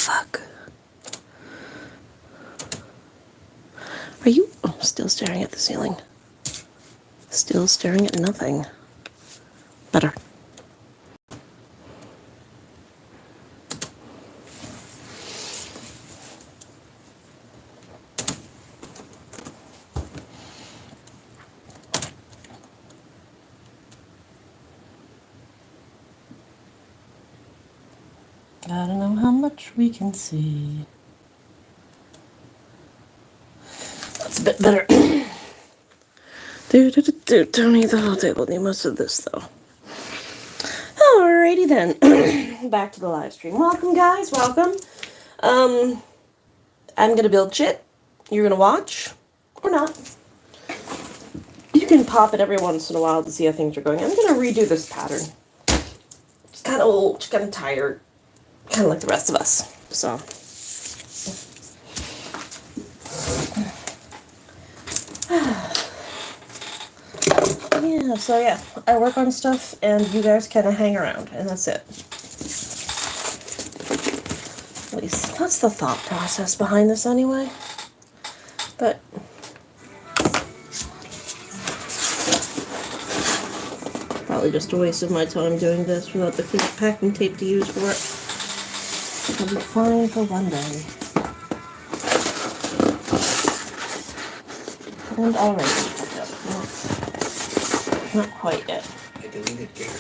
fuck? Are you still staring at the ceiling? Still staring at nothing. Better. I don't know how much we can see. That's a bit better. Don't need the whole table. Need most of this though. Alrighty then. Back to the live stream. Welcome guys. Welcome. I'm gonna build shit. You're gonna watch or not. You can pop it every once in a while to see how things are going. I'm gonna redo this pattern. It's kind of old. Kind of tired. Kind of like the rest of us. So. Yeah, I work on stuff and you guys kind of hang around and that's it. At least that's the thought process behind this anyway. But probably just a waste of my time doing this without the packing tape to use for it. It'll be fine for one day. And already. Not quite yet. I deleted Gary.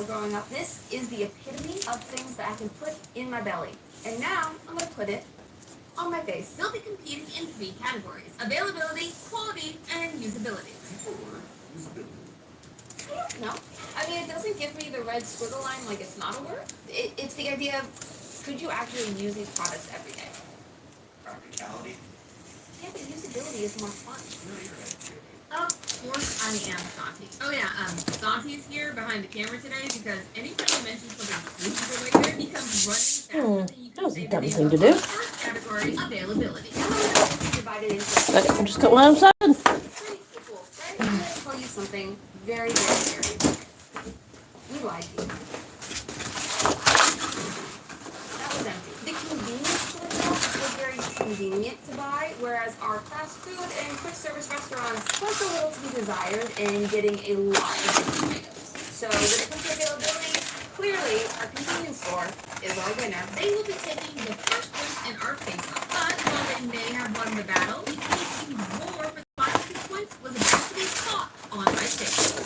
Growing up, this is the epitome of things that I can put in my belly. And now I'm going to put it on my face. They'll be competing in 3 categories: availability, quality, and usability. I don't know. I mean, it doesn't give me the red squiggle line like it's not a word. It's the idea of, could you actually use these products every day? Practicality. Yeah, but usability is more fun. No, you're right. Of course I am Santi. Oh yeah, Santi's here behind the camera today because anytime you mention something food related, he comes running fast. That was a dumb thing to do. First category, availability. Divided into Okay, I'm just cutting what I'm saying. pretty equal, right? I'm going to tell you something very, very, very big. We lied to you. That was empty. The convenience store stuff was very convenient to buy, whereas our fast food and quick service restaurants left a little to be desired and getting a lot of different items. So when it comes to availability, clearly our convenience store is our winner. They will be taking the first place in our face-off, but while they may have won the battle, the key to war for the final 2 points was about to be caught on my face.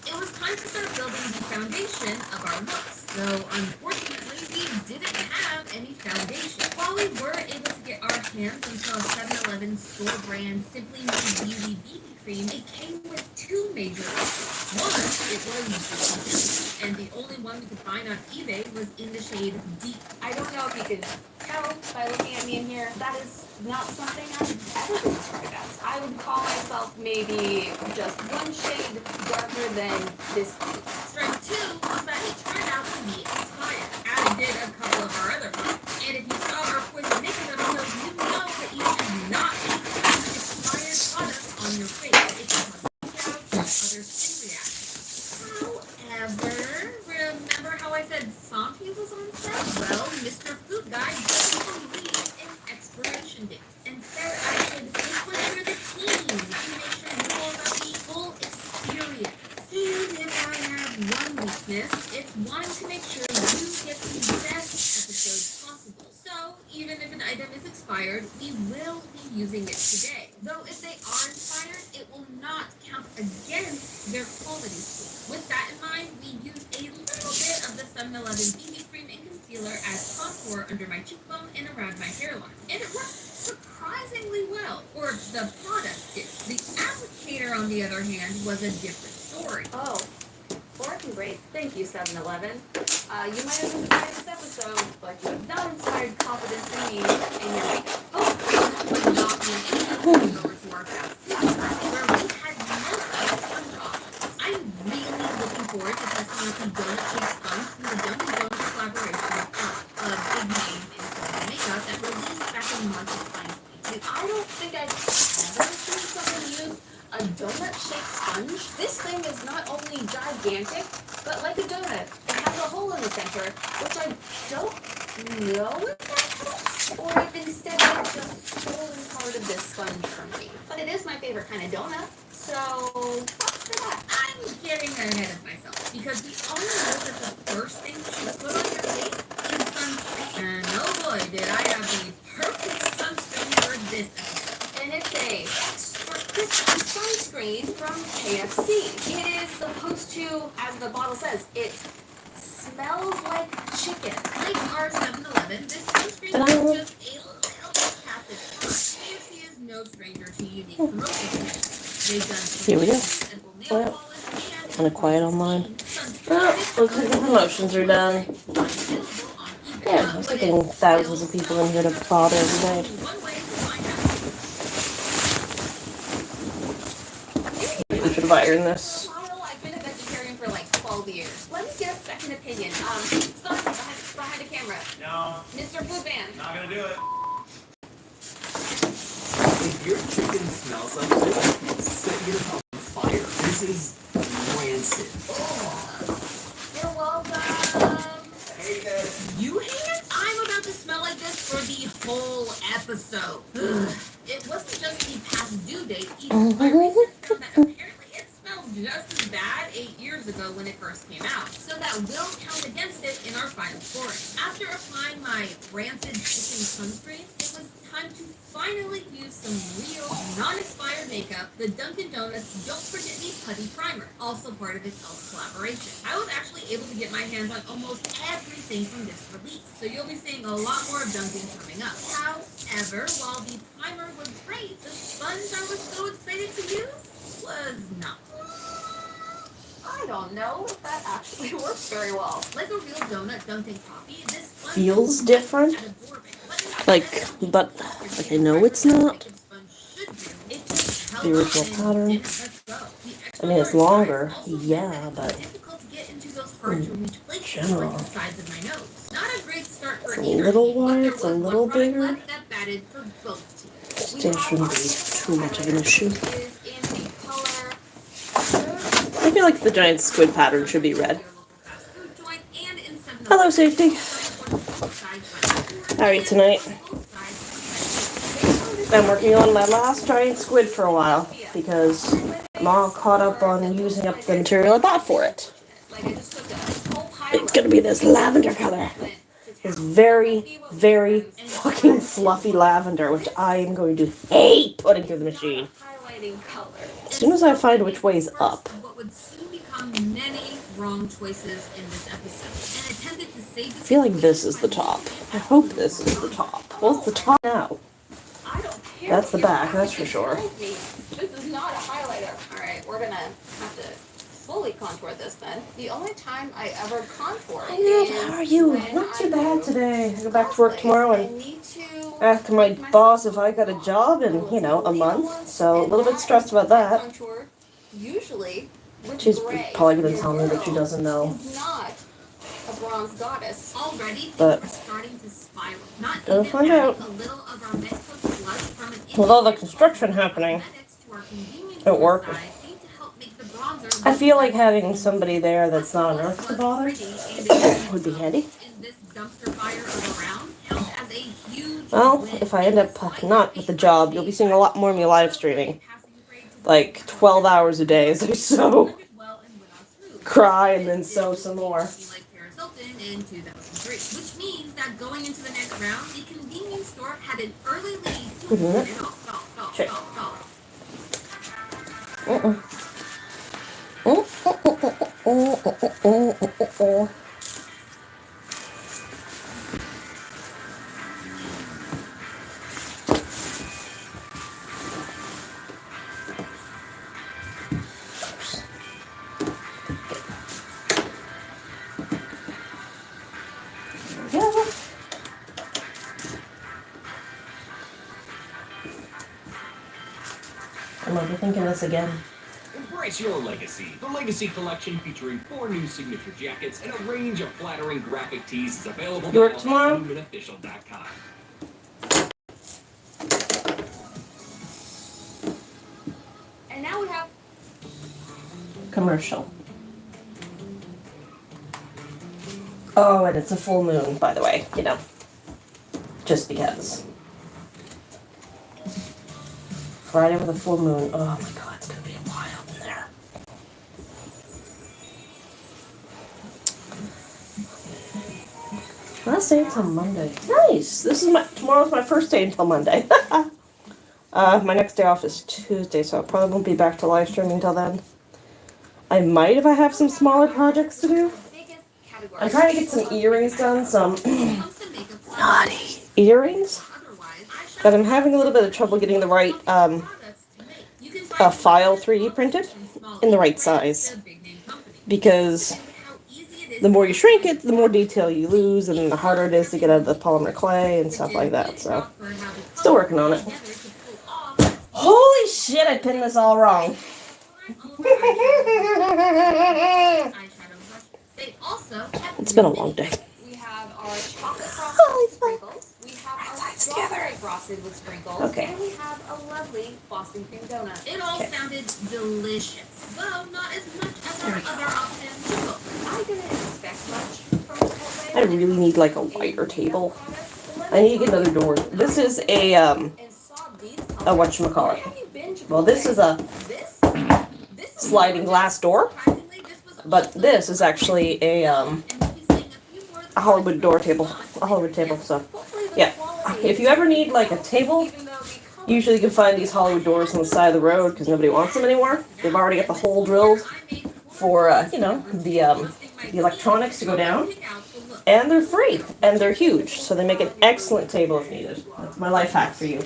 It was time to start building the foundation of our looks. So unfortunately, we didn't have any foundation. While we were able to get our hands on some 7-Eleven store brand Simply Made Beauty BB cream, it came with 2 major issues. One, it was discontinued, and the only one we could find on eBay was in the shade Deep. I don't know if you can tell by looking at me in here, that is not something I've ever been described as. I would call myself maybe just one shade darker than this. Strike 2 was that it turned out to be expired, as did a couple of our other products. And if you saw our Poison Makeup episodes, you know that you should not use expired products on your face. It can cause breakouts and other skin reactions. However, remember how I said Santi was on set? Well, Mr. Food Guy doesn't believe in expiration dates and said I should influence the team to make sure you know about the full experience. And if I have 1 week business, it's wanting to make sure you get the best episodes possible. So, even if an item is expired, we will be using it today. Though if they are expired, it will not count against their quality score. With that in mind, we use a little bit of the 7-Eleven BB cream and concealer as contour under my cheekbone and around my hairline. And it works surprisingly well, or the product did. The applicator, on the other hand, was a different story. Oh, working great. Thank you, 7-Eleven. You might have inspired this episode, but you have not inspired confidence in me and your makeup. Oh, but not when anyone goes over to our fast food truck, where we had most of the sponge options. I'm really looking forward to testing out the donut shake sponge from the Dunkin' Donuts collaboration with a big name in makeup that released back in March of 2022. I don't think I've ever seen someone use a donut shaped sponge. This thing is not only gigantic, but like a donut. It has a hole in the center, which I don't know if that helps, or if instead they've just stolen part of this sponge from me. But it is my favorite kind of donut, so props for that. I'm getting ahead of myself, because we all know that the first thing you should put on your face is sunscreen. And oh boy, did I have the perfect sunscreen for this episode. And it's a extra crispy sunscreen from KFC. It is supposed to, as the bottle says, it smells like chicken. Like our 7-Eleven, this sunscreen is just a little bit past its prime. KFC is no stranger to unique promotion techniques. They've done Here we go. simple nail Well, polish and kind of quiet online. sunscreen. Oh, looks like the promotions are done. Available on eBay. Yeah, I was thinking thousands of people in here to bother every night. One way to find out. We should have ironed this. I've been a vegetarian for like 12 years. Let me get a second opinion. Sorry, behind the camera. No, Mr. Food Man. not gonna do it. If your chicken smells like this, set your house on fire. This is rancid. You're welcome. Hey guys. You hate it? I'm about to smell like this for the whole episode. Ugh. It wasn't just the past due date either. My research found that apparently it smelled just as bad 8 years ago when it first came out. So that will count against it in our final scoring. After applying my rancid chicken sunscreen, it was time to finally use some real, non-expired makeup, the Dunkin' Donuts Don't Forget Me Putty Primer, also part of its e.l.f. collaboration. I was actually able to get my hands on almost everything from this release, so you'll be seeing a lot more of Dunkin' coming up. However, while the primer was great, the sponge I was so excited to use was not. I don't know if that actually works very well. Like a real donut dunked in coffee, this sponge Feels different. had absorbent. But I know it's not It the original pattern. I mean, it's longer, yeah, but general. It's a little wide, it's a little bigger. Still shouldn't be too much of an issue. I feel like the giant squid pattern should be red. Hello, safety. How are you tonight? I'm working on my last giant squid for a while because I'm all caught up on using up the material I bought for it. It's gonna be this lavender color. This very, very fucking fluffy lavender, which I am going to hate putting through the machine. As soon as I find which way is up. What would soon become many wrong choices in this episode, and attempted to save I feel like this is the top. I hope this is the top. Well, it's the top now. I don't care. That's the back, that's for sure. This is not a highlighter. Alright, we're gonna have to fully contour this then. The only time I ever contour is How are you? when Not too I bad do today. I go back to work cosplay. tomorrow I and need to ask my boss if I got a job in, a month. So a little bit stressed about that. Contour, usually with She's gray. probably going to Your tell me that she girl doesn't know. is not a bronze goddess. already things But- are starting to spiral. Not Gonna even find adding out. a little of our Mexico sludge from an With all the individual construction happening cosmetics to our convenience at work, store side seem to help make the bronzer I look feel like like having somebody there that's not on Earth to bother would be handy. in this dumpster fire of a round helped as a huge Well, win. if I end up not with the job, you'll be seeing a lot more of me live streaming. Like 12 hours a day, so Well and went on smooth. cry and then sew some more. Like Paris Hilton in 2003, which means that going into the next round, the convenience store had an early lead to win it all. Check. I'm overthinking this again. Embrace your legacy. The Legacy Collection, featuring 4 new signature jackets and a range of flattering graphic tees, is available You work now tomorrow? at lumenofficial.com. And now we have Commercial. Oh, and it's a full moon, by the way, you know. Just because. Friday with a full moon. Oh my god, it's gonna be wild in there. Last day until Monday. Nice! Tomorrow's my first day until Monday. My next day off is Tuesday, so I probably won't be back to live streaming till then. I might if I have some smaller projects to do. I'm trying to get some earrings done, some naughty earrings. But I'm having a little bit of trouble getting the right file 3D printed in the right size. Because the more you shrink it, the more detail you lose, and the harder it is to get out of the polymer clay and stuff like that. So, still working on it. Holy shit, I pinned this all wrong. It's been a long day. we have our chocolate frosted with sprinkles. We have our strawberry frosted with sprinkles. Okay. And we have a lovely Boston cream donut. It all sounded delicious, though not as much as our other options. I didn't expect much from Chipotle. I really need like a wider table. I need to get another door. This is a whatchamacallit. Well, this is a sliding glass door, but this is actually a Hollywood door table, a Hollywood table. So, yeah, if you ever need like a table, usually you can find these Hollywood doors on the side of the road because nobody wants them anymore. They've already got the hole drilled for the electronics to go down, and they're free and they're huge, so they make an excellent table if needed. That's my life hack for you.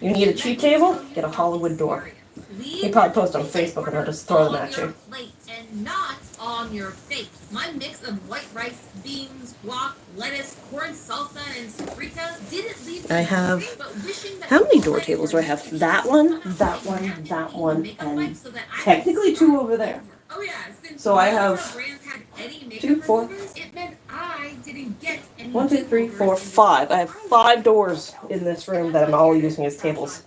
You need a cheap table? Get a Hollywood door. You probably post on Facebook and I'll just throw them at you. And not on your face. My mix of white rice, beans, guac, lettuce, corn salsa, and sofritas didn't leave me I have, hungry, but wishing that how many door tables do I have? That one, and technically 2 over there. Oh yeah, since So I none of have our brands had any makeup 2, 4. removers, it meant I didn't get any 1, 2, 3, 4, makeovers. 5. I have 5 doors in this room that I'm all using as tables.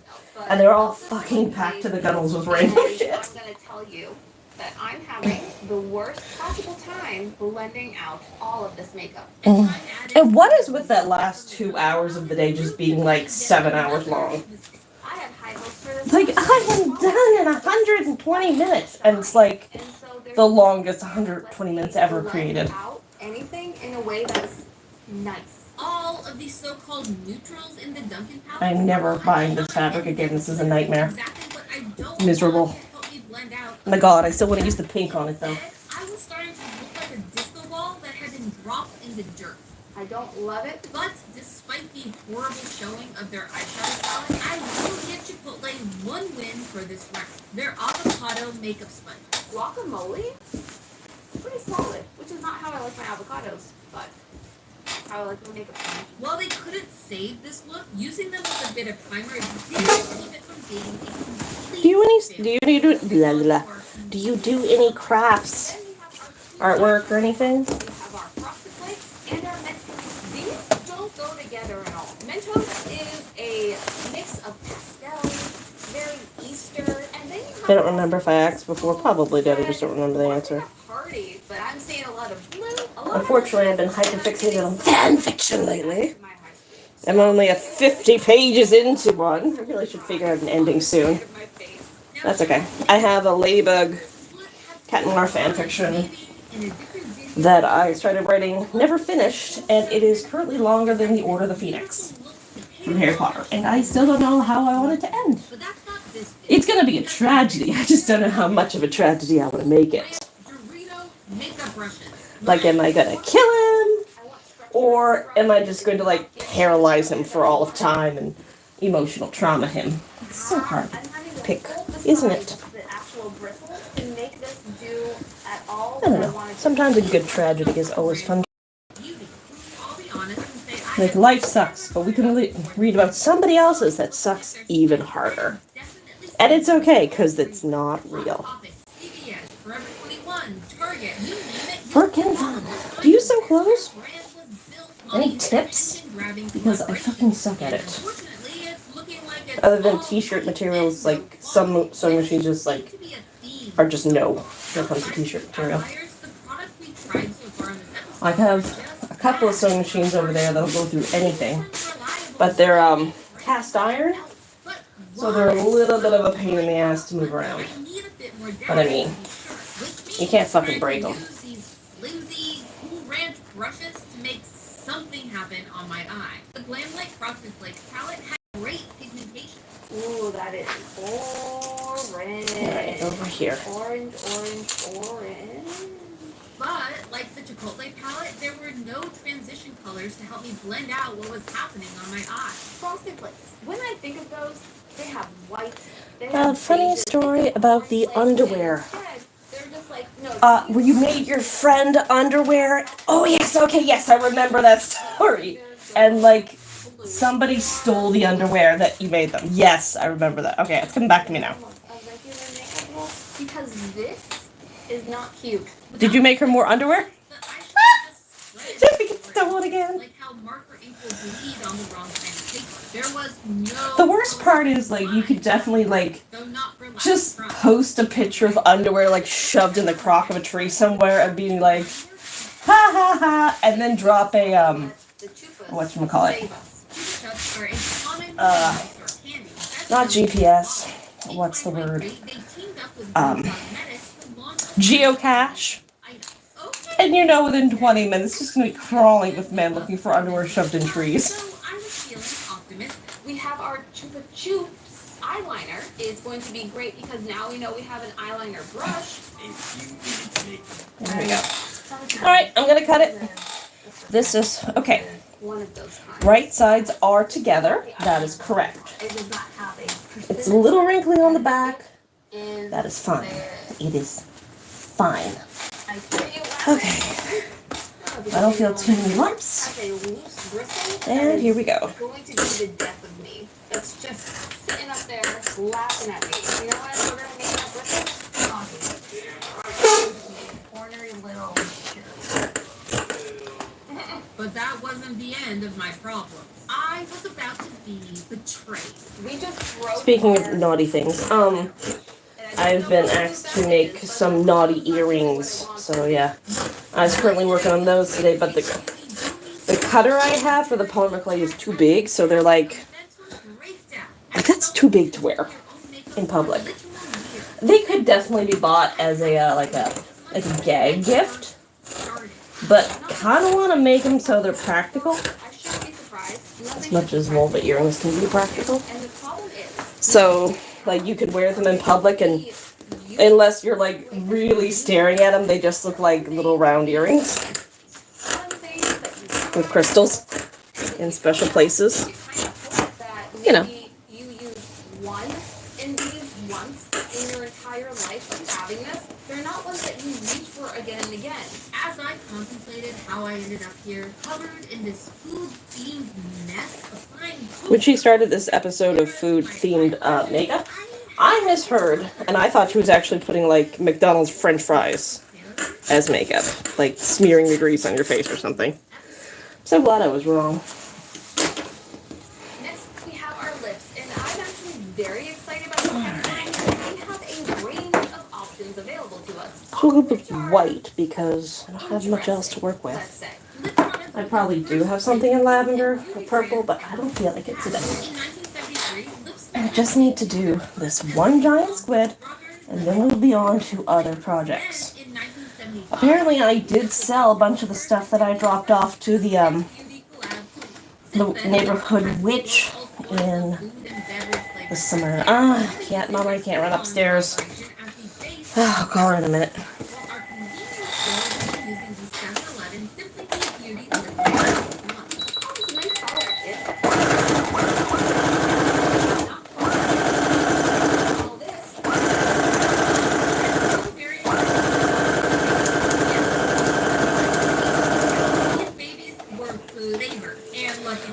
And they're all fucking packed to the gunnels with rainbow shit. I'm going to tell you that I'm having the worst possible time blending out all of this makeup. And what is with that last 2 hours of the day just being like 7 hours long? I have high hopes for this. Like, I am done in 120 minutes. And it's like And so there's the longest 120 minutes ever created. out anything in a way that's nice. All of these so-called neutrals in the Dunkin' palette. I'm never buying this fabric again. This is a nightmare. Exactly what I don't Miserable. want to help me blend out. Oh my god, I still want to use the pink on it though. I was starting to look like a disco ball that had been dropped in the dirt. I don't love it. But despite the horrible showing of their eyeshadow palette, I will give Chipotle one win for this round. Their avocado makeup sponge. Guacamole? Pretty solid, which is not how I like my avocados, but how I like my makeup sponge. While they couldn't save this look, using them with a bit of primer did keep it from being a complete Do you do any crafts, Then we have our artwork, or anything? We have our frosted flakes and our Mentos. These don't go together at all. Mentos is a mix of pastel, very Easter, and then you have I don't remember if I asked before. Probably did. I just don't remember the answer. party, but I'm seeing a lot of blue. Unfortunately, I've been hyperfixated on fan fiction lately. I'm only 50 pages into one. I really should figure out an ending soon. That's okay. I have a Ladybug Cat Noir fan fiction that I started writing, never finished, and it is currently longer than The Order of the Phoenix from Harry Potter. And I still don't know how I want it to end. It's gonna be a tragedy. I just don't know how much of a tragedy I want to make it. Like, am I gonna kill him? Or am I just going to, like, paralyze him for all of time and emotional trauma him? It's so hard to pick, isn't it? I don't know. Sometimes a good tragedy is always fun. Like, life sucks, but we can read about somebody else's that sucks even harder. And it's okay, because it's not real. Freaking fun. Do you sew clothes? Any tips? Because I fucking suck at it. Other than t-shirt materials, like, some sewing machines just, like, are just no when it comes to t-shirt material. I have a couple of sewing machines over there that'll go through anything. But they're, cast iron. So they're a little bit of a pain in the ass to move around. But I mean, you can't fucking break them. Brushes to make something happen on my eye. The Glam Light Frosted Flakes palette had great pigmentation. Ooh, that is orange. Alright, over here. Orange, orange, orange. But, like the Chipotle palette, there were no transition colors to help me blend out what was happening on my eye. Frosted Flakes. When I think of those, they have white. They A funny story about the underwear. They're just like, no. Where you made your friend underwear? Oh yes, okay, yes, I remember that story. And like, somebody stole the underwear that you made them. Yes, I remember that. Okay, it's coming back to me now. Because this is not cute. Did you make her more underwear? Did we get stolen again? Like how marker ink will bleed on the wrong kind of paper. There was no. The worst part is, like, you could definitely, like, just post a picture of underwear, like, shoved in the crock of a tree somewhere and being like, ha ha ha, and then drop a, whatchamacallit? Not GPS. What's the word? Geocache. And you know, within 20 minutes, it's just gonna be crawling with men looking for underwear shoved in trees. We have our Chupa Chups eyeliner. It's going to be great because now we know we have an eyeliner brush. There we go. Alright, I'm gonna cut it. This is, okay. One of those kinds. Right sides are together. That is correct. It does not have a It's a little wrinkly on the back. That is fine. It is fine. Okay. I don't feel too many lumps. And here we go. Going to be the death of me. It's just sitting up there laughing at me. You know what? We're gonna make that bristle. Ornery little shit. But that wasn't the end of my problems. I was about to be betrayed. We just broke. Speaking of naughty things, I've been asked to make some naughty earrings. So yeah, I was currently working on those today, but the cutter I have for the polymer clay is too big, so they're like that's too big to wear in public. They could definitely be bought as a like a gag gift, but kind of want to make them so they're practical, as much as vulva earrings can be practical. So like you could wear them in public, and unless you're like really staring at them, they just look like little round earrings with crystals in special places. You know. You use one in these once in your entire life of having this. They're not ones that you reach for again and again. As I contemplated how I ended up here, covered in this food-themed mess of fine food. When she started this episode of food-themed makeup, I misheard, and I thought she was actually putting, like, McDonald's French fries as makeup. Like, smearing the grease on your face or something. I'm so glad I was wrong. Next, we have our lips, and I'm actually very excited about this category. We have a range of options available to us. So we'll go with white, because I don't have much else to work Let's with. say. I probably do have something in lavender or purple, but I don't feel like it today. I just need to do this one giant squid, and then we'll be on to other projects. Apparently I did sell a bunch of the stuff that I dropped off to the neighborhood witch in the summer. Mama, I can't run upstairs. I'll call her in a minute.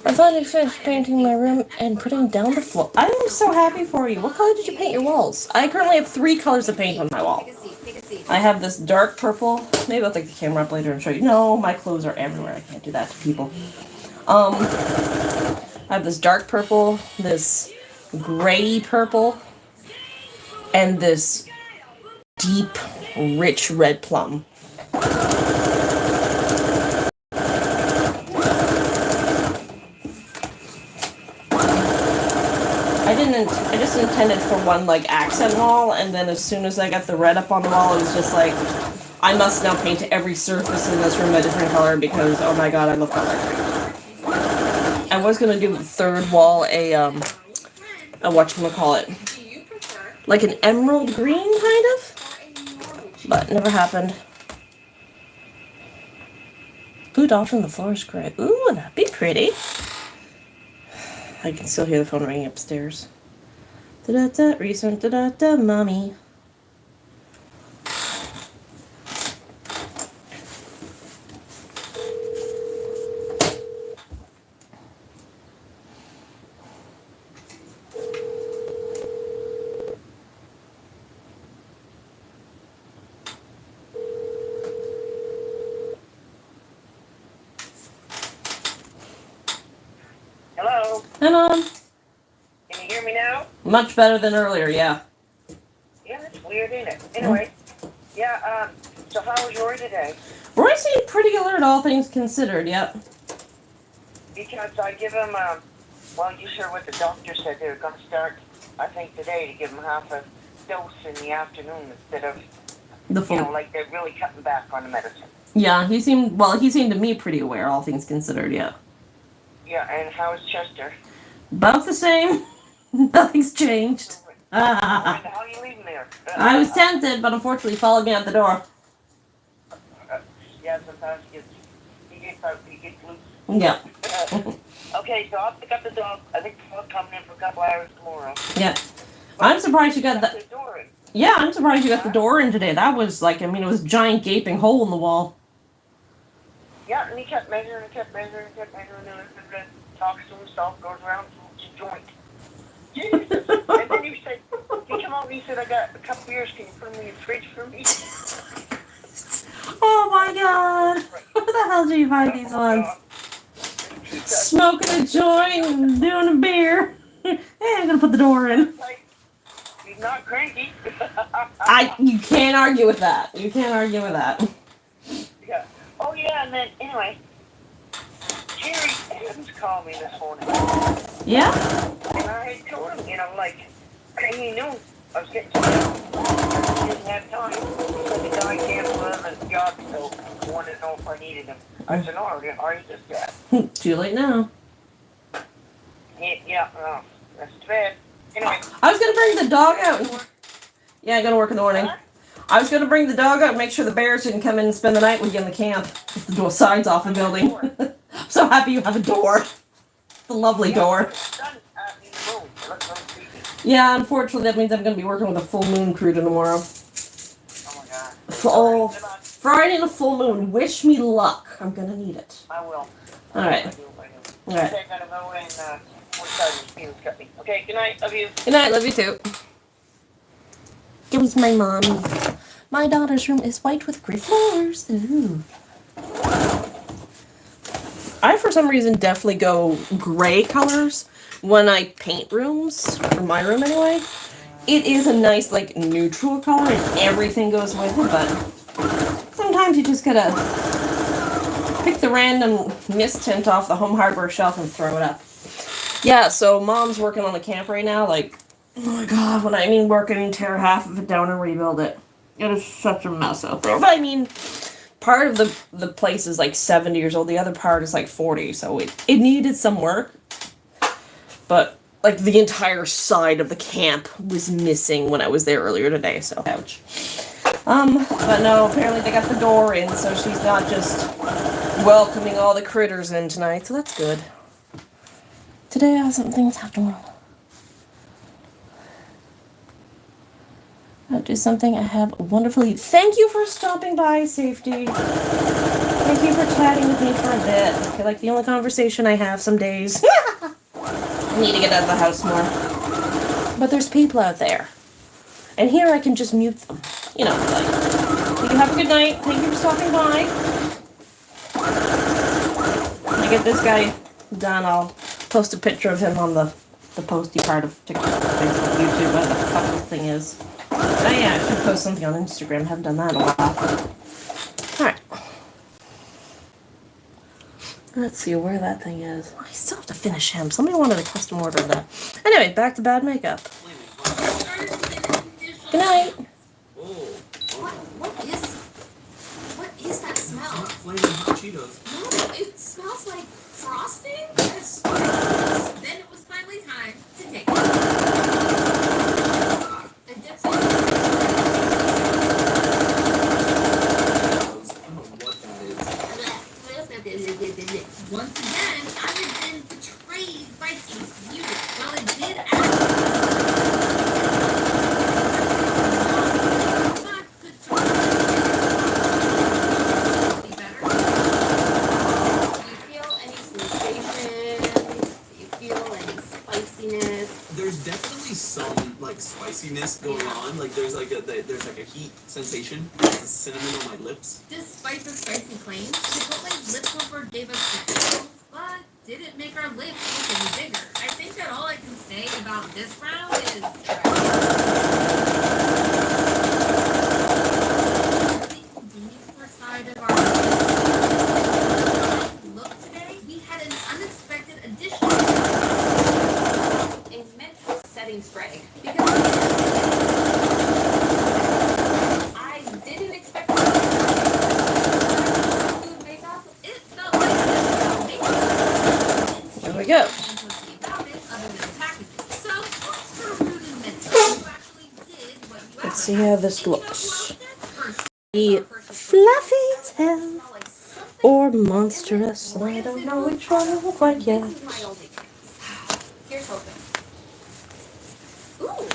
I finally finished painting my room and putting down the floor. I'm so happy for you. What color did you paint your walls? I currently have 3 colors of paint on my wall. I have this dark purple. Maybe I'll take the camera up later and show you. No, my clothes are everywhere. I can't do that to people. I have this dark purple, this gray purple, and this deep, rich red plum. I just intended for one like accent wall, and then as soon as I got the red up on the wall, it was just like, I must now paint every surface in this room a different color because, oh my god, I love color. I was gonna do the third wall a whatchamacallit, like an emerald green kind of, but never happened. Blue dot on the floor is gray. Ooh, that'd be pretty. I can still hear the phone ringing upstairs. Da-da-da, recent, da-da-da, mommy. Hello? Hi, Mom. Can you hear me now? Much better than earlier, yeah. Yeah, that's weird, isn't it? Anyway, yeah, so how was Roy today? Roy seemed pretty alert, all things considered, yep. Because I give him, well, you sure what the doctor said they were going to start, I think today, to give him half a dose in the afternoon instead of, The full. you know, like they're really cutting back on the medicine. Yeah, he seemed to me pretty aware, all things considered, yeah. Yeah, and how is Chester? About the same. Nothing's changed. How are you leaving there? I was tempted, but unfortunately he followed me out the door. Yeah, sometimes he gets loose. Yeah. Okay, so I'll pick up the dog. I think the dog coming in for a couple hours tomorrow. Yeah. I'm surprised you got the that. door in. Yeah, I'm surprised you got the door in today. That was like, I mean, it was a giant gaping hole in the wall. Yeah, and he kept measuring, and talks to himself, goes around to the joint. Jesus. And then he said, he came out and he said, I got a couple beers, can you put them in the fridge for me? Oh my god. Where the hell did you find these ones? Smoking a joint and doing a beer. Hey, I'm gonna put the door in. He's not cranky. You can't argue with that. You can't argue with that. Yeah. Oh yeah, and then, anyway, Jerry Adams called me this morning. Yeah? And I had told him, you know, like, he knew I was getting sick. He didn't have time. He said the guy canceled him and job, so he wanted to know if I needed him. I said, no, I already just got. Too late now. Yeah, oh, that's too bad. Anyway. I was gonna bring the dog out. Yeah, I'm gonna work in the morning. I was gonna bring the dog out and make sure the bears didn't come in and spend the night with you in the camp. With the door signs off the building. I'm so happy you have a door. The lovely door. Yeah, unfortunately that means I'm gonna be working with a full moon crew tomorrow. Oh my god. Oh, Friday and a full moon. Wish me luck. I'm gonna need it. I will. Alright. Alright. Okay, I gotta go and okay, good night, love you. Good night, love you too. It was my mommy. My daughter's room is white with gray floors. Ooh. I, for some reason, definitely go gray colors when I paint rooms, or my room anyway. It is a nice, like, neutral color and everything goes with it, but sometimes you just gotta pick the random mist tint off the home hardware shelf and throw it up. Yeah, so Mom's working on the camp right now, like, oh my god, when I mean working, tear half of it down and rebuild it. It is such a mess out there. But I mean, part of the place is like 70 years old. The other part is like 40. So it needed some work. But like the entire side of the camp was missing when I was there earlier today. So ouch. But no, apparently they got the door in, so she's not just welcoming all the critters in tonight. So that's good. Today I have some things happening. I'll do something I have wonderfully. Thank you for stopping by, Safety. Thank you for chatting with me for a bit. I feel like the only conversation I have some days. I need to get out of the house more. But there's people out there. And here I can just mute them. You know, like, you have a good night. Thank you for stopping by. When I get this guy done, I'll post a picture of him on the posty part of TikTok, Facebook, YouTube, whatever the fuck this thing is. Oh yeah, I should post something on Instagram. Haven't done that in a while. Alright. Let's see where that thing is. I still have to finish him. Somebody wanted a custom order of that. Anyway, back to bad makeup. Good night. What is that smell? Flaming hot Cheetos. No, it smells like frosting? Yes. Then it was finally time to take it. I dipped I don't know what that is. Once again, I have been betrayed by Taste Beauty. While it did ask not good to be better. Do you feel any sensation? Do you feel any spiciness? There's definitely some like spiciness going on. Like there's like a heat sensation. There's the cinnamon on my lips. Despite the spicy claims, Chipotle's lip comfort gave us the but didn't make our lips look any bigger. I think that all I can say about this round is the convenience side of our look today, we had an unexpected addition. A mint setting spray. Because I didn't expect food makeup. it felt like makeup. There we go. About it, other than packaging. So, what's for rude and mint? You actually did what you Let's asked. see how this And you know looks. who else did? First, The fluffy tail or monstrous. I don't know which one quite yet. This is my oldie. Here's hoping. Ooh.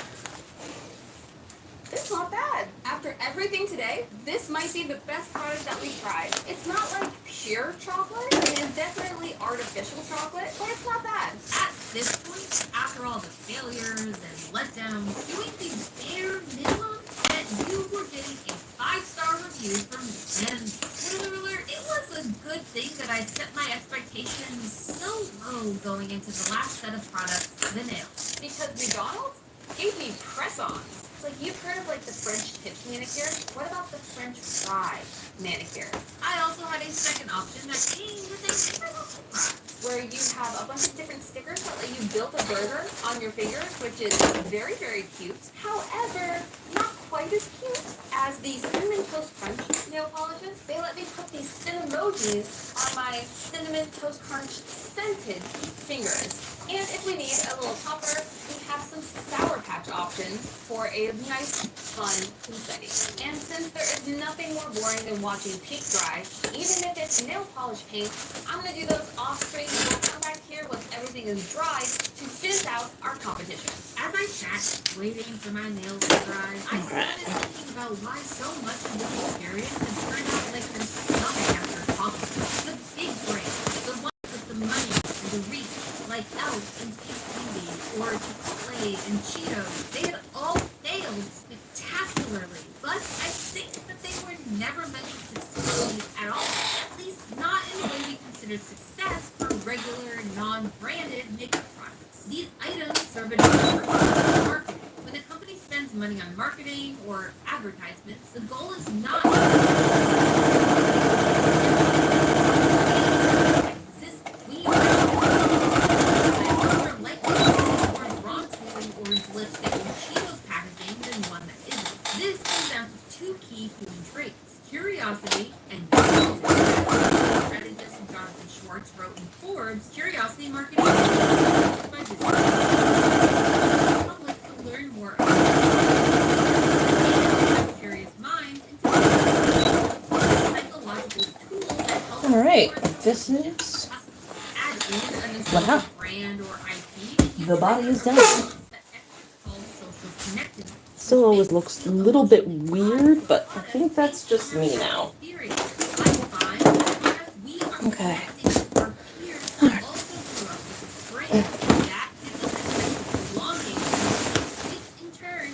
It's not bad. After everything today, this might be the best product that we tried. It's not like pure chocolate. It is definitely artificial chocolate, but it's not bad. at this point, after all the failures and letdowns, doing the bare minimum that you were getting a 5-star review from me. And spoiler alert, it was a good thing that I set my expectations so low going into the last set of products, the nails. Because McDonald's gave me press-ons. It's like you've heard of like the French tip manicure. What about the French fry manicure? I also had a second option that came with a little surprise. Where you have a bunch of different stickers that let you build a burger on your fingers, which is very, very cute. However, not quite as cute as the Cinnamon Toast Crunch nail polishes. They let me put these cinnamojis on my Cinnamon Toast Crunch scented fingers. And if we need a little topper, we have some Sour Patch options for a nice, fun confetti. And since there is nothing more boring than watching paint dry, even if it's nail polish paint, I'm going to do those off-screen. We'll come back here once everything is dry to finish out our competition. As I sat waiting for my nails to dry, I started thinking about why so much of this experience had turned out like this stomach after chocolate. The big brands, the ones with the money and the reach, like Elf and Taste Beauty, or Chipotle and Cheetos, they had all failed spectacularly. But I think that they were never meant to succeed at all. At least not in the way we consider success for regular, non-branded makeup products. These items serve a different purpose in marketing. When a company spends money on marketing or advertisements, the goal is not exist. We are more likely to see more bronze orange lipstick in Cheetos packaging than one that isn't. This comes down to two curiosity and strategist Jonathan Schwartz wrote in Forbes, curiosity marketing is by design. The public to learn more about curious minds into psychological tool that helps All right, explore this is add in an what happened. essential brand or IP. The body is done. That experts call social connectedness. Still always looks a little bit weird, but I think that's just me now. Okay.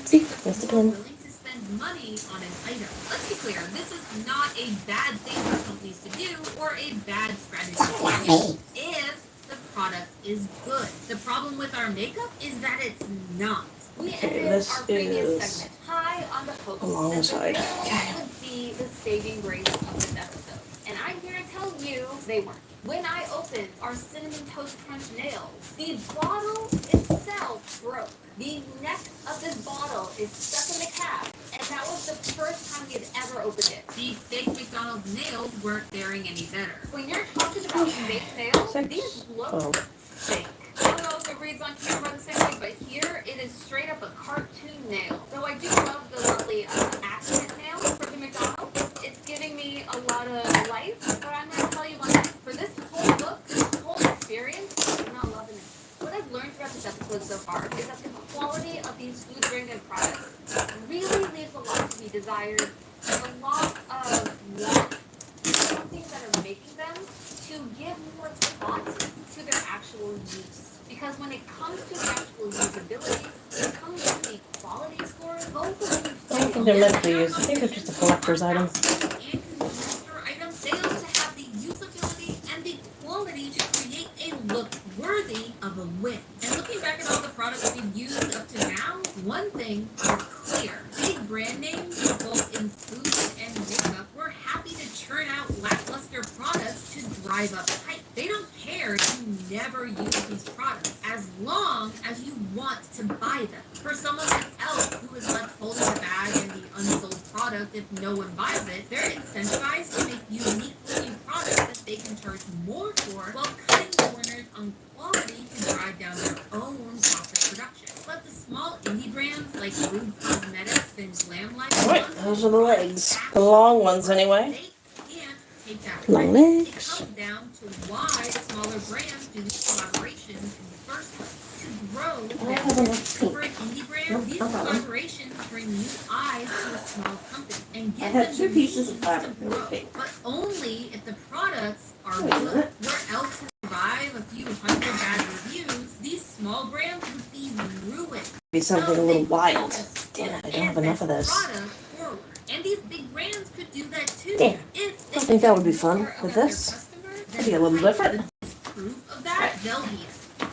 See, just again. Willing to spend money on an item. Let's be clear, this is not a bad thing for companies to do or a bad strategy if the product is good. The problem with our makeup is that it's not. We Okay, ended this our previous is segment high on the hopes alongside. that the Okay. real would be the saving grace of this episode. And I'm here to tell you they weren't. When I opened our Cinnamon Toast Crunch nails, the bottle itself broke. The neck of this bottle is stuck in the cap, and that was the first time we had ever opened it. The fake McDonald's nails weren't faring any better. When you're talking about fake nails, Six. these look Oh. fake. I don't know if it reads on camera the same way, but here it is straight up a cartoon nail. Though I do love the lovely accent nail for the McDonald's. It's giving me a lot of life, but I'm going to tell you one thing. For this whole look, this whole experience, I'm not loving it. What I've learned throughout this episode so far is that the quality of these food-branded products really leaves a lot to be desired. There's a lot of want companies that are making them to give more thought to their actual use. Because when it comes to the actual usability, when it comes to the quality scores, both of them I don't think they're meant to be used. I think they're just a collector's item. And convenience store items fail to have the usability and the quality to create a look worthy of a win. And looking back at all the products we've used up to now, one thing is clear. Big brand names, both in food and makeup, were happy to churn out lackluster products to drive up hype. They don't care if you never use these products, as long as you want to buy them. For someone like Elf, who is left holding the bag and the unsold product if no one buys it, they're incentivized to make unique looking products that they can charge more for while cutting corners on quality to drive down their own cost of production. But the small indie brands like Rude Cosmetics and Glam Life, Alright, those are the legs. The long ones anyway. they can't take that Long risk. It legs. comes down to why smaller brands do these collaborations in the first place. To grow I have enough for pink. an indie brand, Nope, these not that one. collaborations bring new eyes to a small company and I give have them two the pieces of means fabric to in grow, pink. but only if the products are Wait a good. minute. Where else to survive a few hundred bad reviews, these small brands would be ruined. Be something a little wild. Damn it, I don't have enough of this. Product forward. And these big brands could do that too. Damn. If I think that would be fun care with about this. their customers, That'd be a little different. proof of that, Velveeta.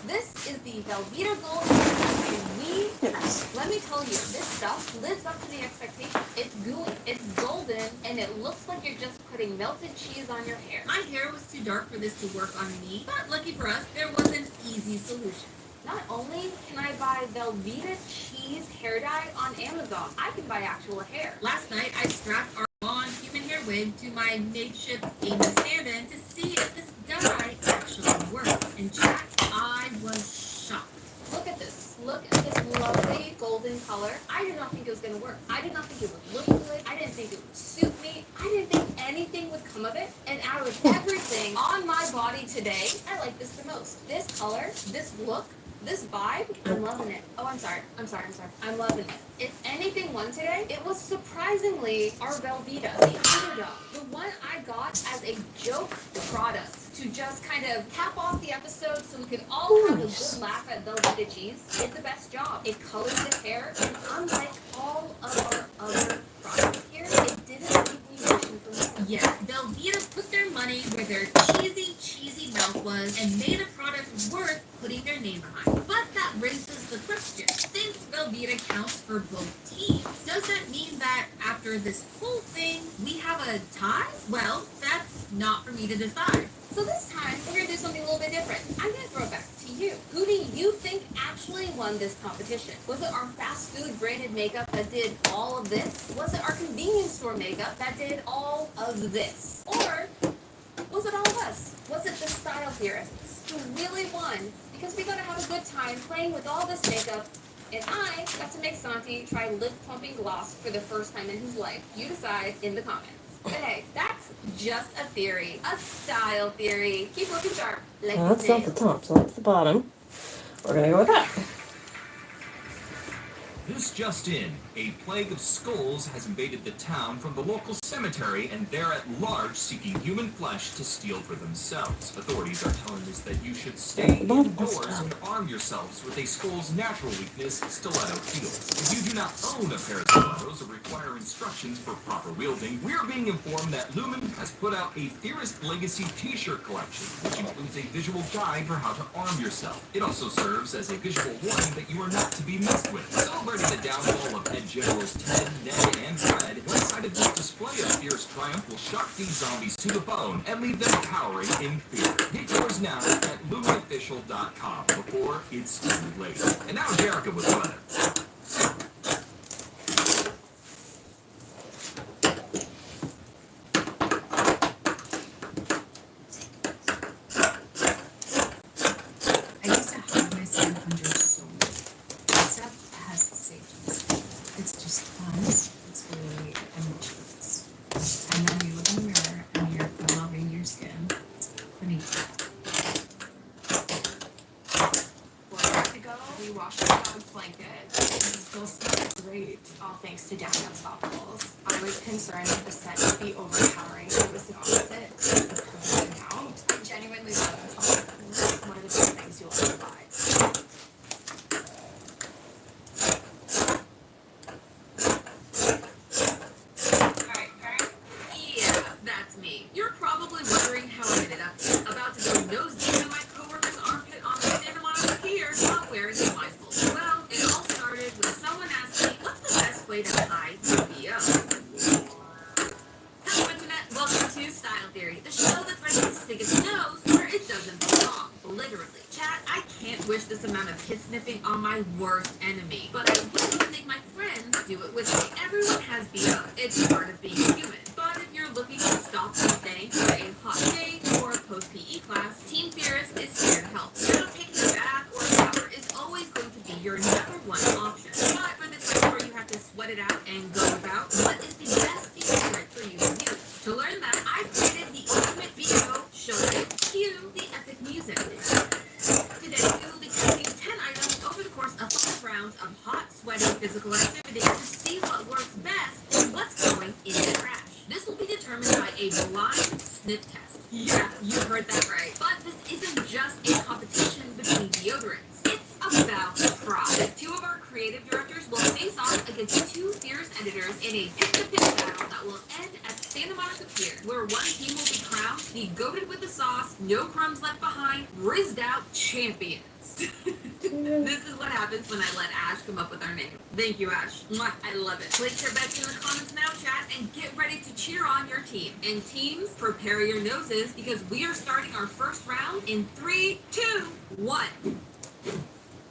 This is the Velveeta Gold, and Yes. let me tell you, this stuff lives up to the expectation. It's gooey, it's golden, and it looks like you're just putting melted cheese on your hair. My hair was too dark for this to work on me, but lucky for us, there was an easy solution. Not only can I buy Velveeta cheese hair dye on Amazon, I can buy actual hair. Last night, I strapped our blonde human hair wig to my makeshift Amy stand-in to see if this dye actually worked. And chat, I was shocked. Look at this. Look at this lovely golden color. I did not think it was going to work. I did not think it would look good. I didn't think it would suit me. I didn't think anything would come of it. And out of everything on my body today, I like this the most. This color, this look, this vibe, I'm loving it. Oh, I'm sorry. I'm loving it. If anything won today, it was surprisingly our Velveeta, the underdog. The one I got as a joke product to just kind of cap off the episode so we could all have a Nice. good laugh at Velveeta cheese. Did the best job. It colored the hair, and unlike all of our other products here, it didn't leave me wishing for more. Yes, Velveeta put their money where their cheesy mouth was and made a product worth putting their name behind. But that raises the question, since Velveeta counts for both teams, does that mean that after this whole thing, we have a tie? Well, that's not for me to decide. So this time, we're going to do something a little bit different. I'm going to throw it back to you. Who do you think actually won this competition? Was it our fast food branded makeup that did all of this? Was it our convenience store makeup that did all of this? Or was it all of us? Was it the style theorists who really won? Because we got to have a good time playing with all this makeup, and I got to make Santi try lip plumping gloss for the first time in his life. You decide in the comments. But hey, that's just a theory. A style theory. Keep looking sharp. Like Well, that's not the top, so that's the bottom. We're gonna go with that. This just in, a plague of skulls has invaded the town from the local cemetery, and they're at large seeking human flesh to steal for themselves. Authorities are telling us that you should stay indoors and arm yourselves with a skull's natural weakness, stiletto heels. If you do not own a pair of stilettos or require instructions for proper wielding, we are being informed that Lumen has put out a Theorist Legacy t-shirt collection, which includes a visual guide for how to arm yourself. It also serves as a visual warning that you are not to be messed with. Celebrating the downfall of Head Generals Ted, Ned, and Fred, inside of this display of fierce triumph will shock these zombies to the bone and leave them cowering in fear. Get yours now at lumenofficial.com before it's too late. And now Jerica with weather. I used to hide myself under so much. Except has safety. It's just fun. It's really emotionless. And then you look in the mirror and you're loving your skin. Beneath that. 4 years ago, we washed our dog's blanket. It still smells great, all thanks to Down Unstoppables. I was concerned that the scent would be overpowering. It was the opposite. It out. I genuinely love Unstoppables. One of the best things you'll ever buy. Yeah, that's me. You're probably wondering how I ended up about to go nose deep in my coworker's armpit on the Santa Monica Pier, not wearing a blindfold. Well, it all started when someone asked me, what's the best way to hide your BO? Hello, Internet. Welcome to Style Theory, the show that's ready to stick its nose where it doesn't belong. Literally. Chat, I can't wish this amount of kid sniffing on my worst enemy, but I wouldn't make my friends do it with me. Everyone has BO. It's part of being human. But if you're looking to stop from staying for a hot date or a post-PE class, Team Theorist is here to help. Now, taking a bath or a shower is always going to be your #1 option. But for the times where you have to sweat it out and go about, what is the best deodorant for you to use? To learn that, I've created the ultimate BO showing cue the epic music. Today, we will be testing 10 items over the course of 5 rounds of hot, sweaty physical activity to see what works best and what's going in the trash. This will be determined by a blind sniff test. Yeah, you heard that right. But this isn't just a competition between deodorants. It's about pride. 2 of our creative directors will face off against 2 fierce editors in a pit-to-pit battle that will end at Santa Monica Pier, where one team will be crowned the goated with the sauce, no crumbs left behind, rizzed out champions. This is what happens when I let Ash come up with our name. Thank you, Ash. Mwah, I love it. Place your bets in the comments now, chat, and get ready to cheer on your team. And teams, prepare your noses because we are starting our first round in 3, 2, 1.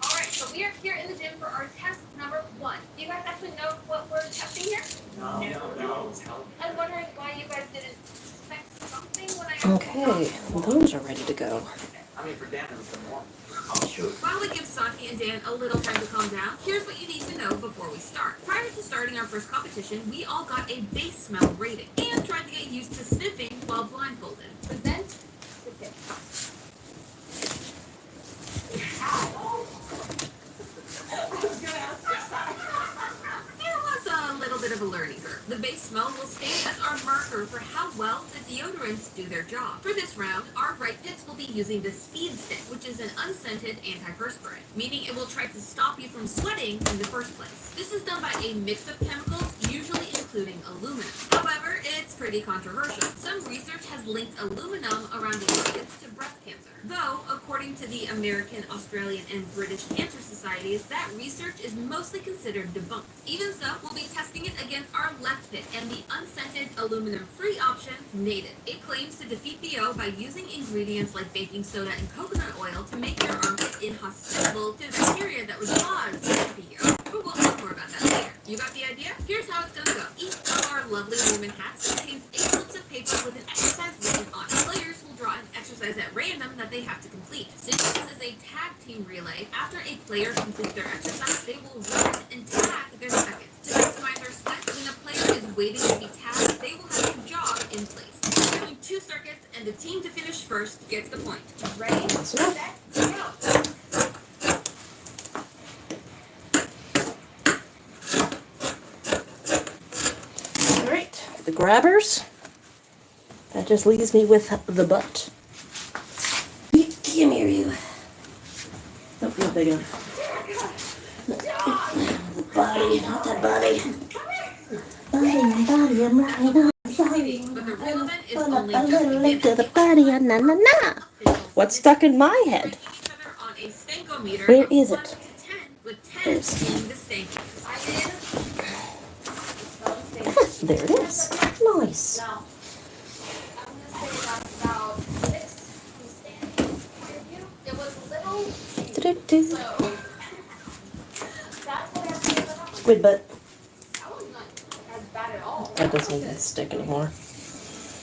Alright, so we are here in the gym for our test number 1. Do you guys actually know what we're testing here? No. I'm wondering why you guys didn't expect something when I... Okay, those are ready to go. I mean, for Dan, it was more. While we give Santi and Dan a little time to calm down, here's what you need to know before we start. Prior to starting our first competition, we all got a base smell rating and tried to get used to sniffing while blindfolded. Present the tip. There was a little bit of a learning curve. The base smell will stand as our marker for how well the deodorants do their job. For this round, our right picks will be using the Speed Stick, which is an unscented antiperspirant, meaning it will try to stop you from sweating in the first place. This is done by a mix of chemicals, usually including including aluminum. However, it's pretty controversial. Some research has linked aluminum around the organs to breast cancer. Though, according to the American, Australian, and British Cancer Societies, that research is mostly considered debunked. Even so, we'll be testing it against our left hip and the unscented aluminum-free option, Native. It claims to defeat BO by using ingredients like baking soda and coconut oil to make your armpit inhospitable to bacteria that would cause BO. But we'll talk more about that later. You got the idea? Here's how it's gonna go. Each of our lovely lumen hats contains 8 slips of paper with an exercise written on it. Players will draw an exercise at random that they have to complete. Since this is a tag team relay, after a player completes their exercise, they will run and tag their second. To maximize their sweat, when a player is waiting to be tagged, they will have to jog in place. Doing 2 circuits, and the team to finish first gets the point. Ready, set, go! The grabbers. That just leaves me with the butt. Come here, you. Don't feel big enough. The body, not that body. Body, I'm riding on the body. But the relevant is only A just little late to beginning. the body, na na na. What's stuck in my head? Each other on a stankometer Where of is 1 it? to 10, with 10 being the stankiest. There it is. Nice. Now, I'm gonna say that's about 6 from standing point of view. It was a little, Do-do-do. so that's what I have to say about that. Squid butt. That was not as bad at all. That doesn't even stick anymore.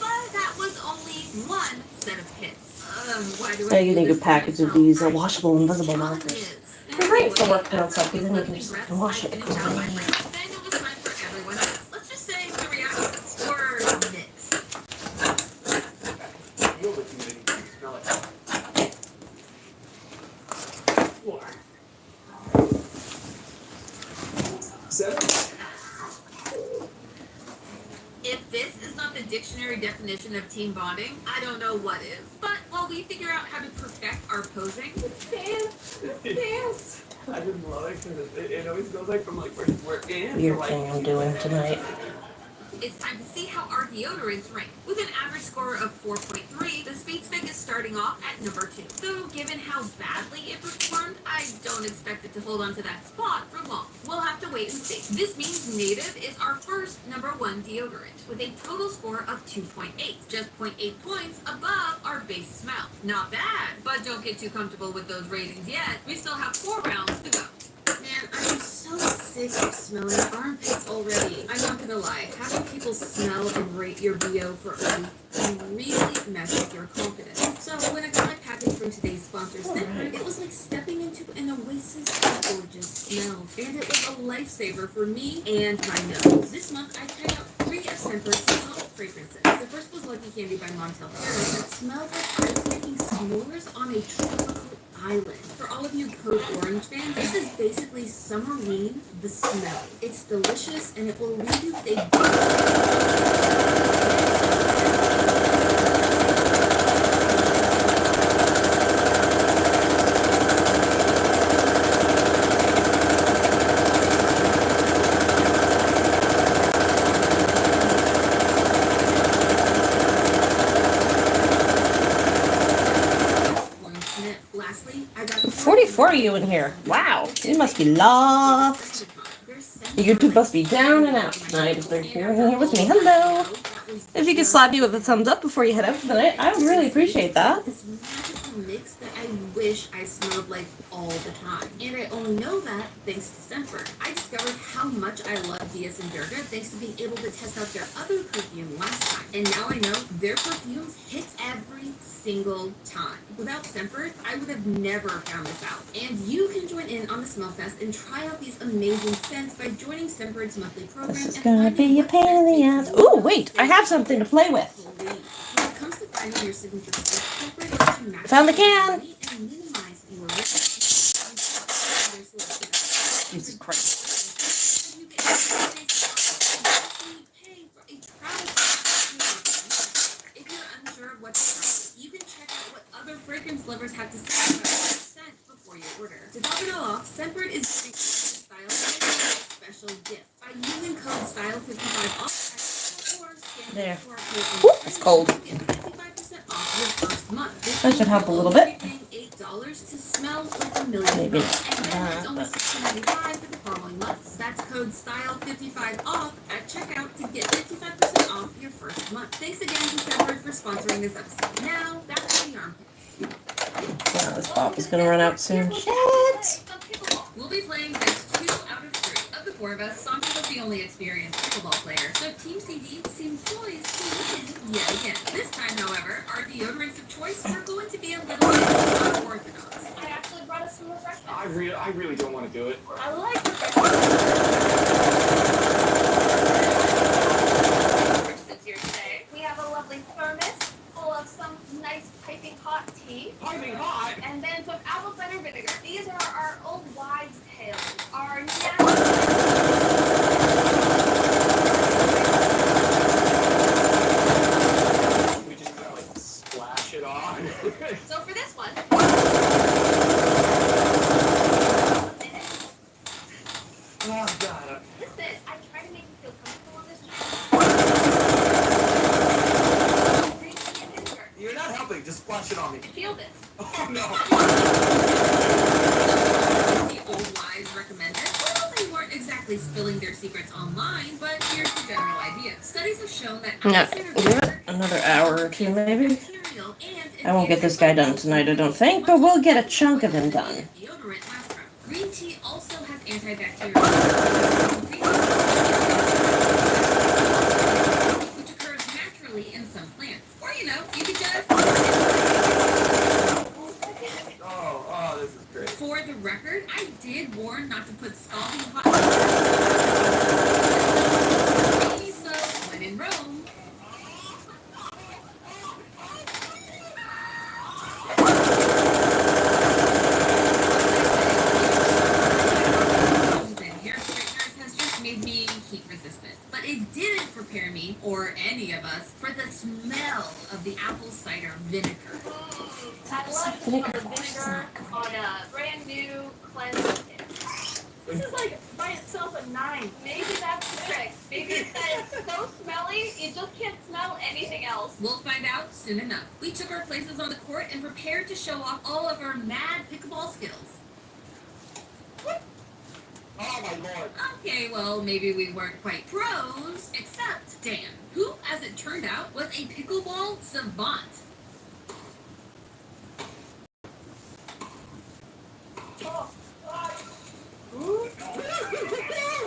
But that was only one set of hits. Why do Yeah, I you do need this a package to of myself? these washable invisible markers. Challenges. They're great for working outside because then you can just wash it. Then it was time for everyone else. Let's just say the reactions were nits. Feel the humidity, smell it. 4. 7. If this is not the dictionary definition of team bonding, I don't know what is. But while we figure out how to perfect our posing, Dance. I just love it because it always goes like from like we're in Weird to like thing I'm doing tonight. it's time to see how our deodorants rank. With an average score of 4.3, the Speed Stick is starting off at number 2. So given how badly it performed, I don't expect it to hold on to that spot for long. We'll have to wait and see. This means Native is our first number 1 deodorant, with a total score of 2.8, just 0.8 points above our base smell. Not bad, but don't get too comfortable with those ratings yet. We still have 4 rounds to go. Man, I'm so sick of smelling armpits already. I'm not gonna lie, having people smell and rate your BO for a week can really mess with your confidence. So when I got my package from today's sponsor, Scentbird, it was like stepping into an oasis of gorgeous smells. And it was a lifesaver for me and my nose. This month, I tried out 3 of Scentbird's top fragrances. The first was Lucky Candy by Montel Harris. It smelled like I was making s'mores on a tropical island. For all of you Code Orange fans, this is basically Summerween, the smell. It's delicious and it will leave you with a Lastly, I got 44 of you in here. Wow. You must be lost. Your YouTube must be down and out tonight if they're here with me. Hello. If you could slap me with a thumbs up before you head out for the night, I would really appreciate that. This magical mix that I wish I smelled like all the time. And I only know that thanks to Scentbird. I discovered how much I love Diaz and Durga thanks to being able to test out their other perfume last time. And now I know their perfumes hit every single time. Without Scentbird, I would have never found this out. And you can join in on the Smell Fest and try out these amazing scents by joining Scentbird's monthly program. This is gonna be a pain in the ass. Ooh, wait, I have something to play with. When it comes to finding your signature scent, Scentbird lets you match Found the can. and minimize your risk. Jesus Christ. If you're unsure of what to try, you can check out what other fragrance lovers have to say about your scent before you order. To top it all off, Scentbird is giving style a special gift. By using code STYLE55 off There. Woo, it's cold. That should help a little bit. $8 to smell like a million. Maybe And then it's only not. $16.95 for the following months. That's code STYLE55 off at checkout to get 55% off your first month. Thanks again to Severance for sponsoring this episode. Now, back to the armpits. Yeah, this pop is gonna run out soon. Shit! We'll be playing against 2 out of 3. Of the 4 of us, Santi was the only experienced pickleball player, so Team CD seemed poised to win yet again. This time, however, our deodorants of choice were going to be a little bit unorthodox. I actually brought us some refreshments. I really don't want to do it. I like refreshments. Here today. We have a lovely thermos full of some nice piping hot tea. Piping hot? And then some apple cider vinegar. These are our old wives' tales. Our We just gotta like splash it on. So for this one. Oh god. Listen, I try to make you feel comfortable on this green tea and vinegar. You're not helping, just splash it on me. Feel this. Oh no. The old wives recommended. Well, they weren't exactly spilling their secrets online, but here's the general idea. Studies have shown that Yeah, another hour or two maybe. material and I won't get this guy done tonight, I don't think, but we'll get a chunk of him done. Deodorant last round. Green tea also has antibacterial, which occurs naturally in some plants. Or you could just. Oh, this is great. For the record, I did warn not to put scalding hot. So when in Rome. Hair straighteners has just made me heat resistant. But it didn't prepare me, or any of us, for the smell of the apple cider vinegar. I love the smell of vinegar on a brand new cleansed tip. This is like by itself a 9. Maybe that's the trick. Maybe it's that it's so smelly, you just can't smell anything else. We'll find out soon enough. We took our places on the court and prepared to show off all of our mad pickleball skills. Oh my lord. Okay, well, maybe we weren't quite pros, except Dan, who, as it turned out, was a pickleball savant.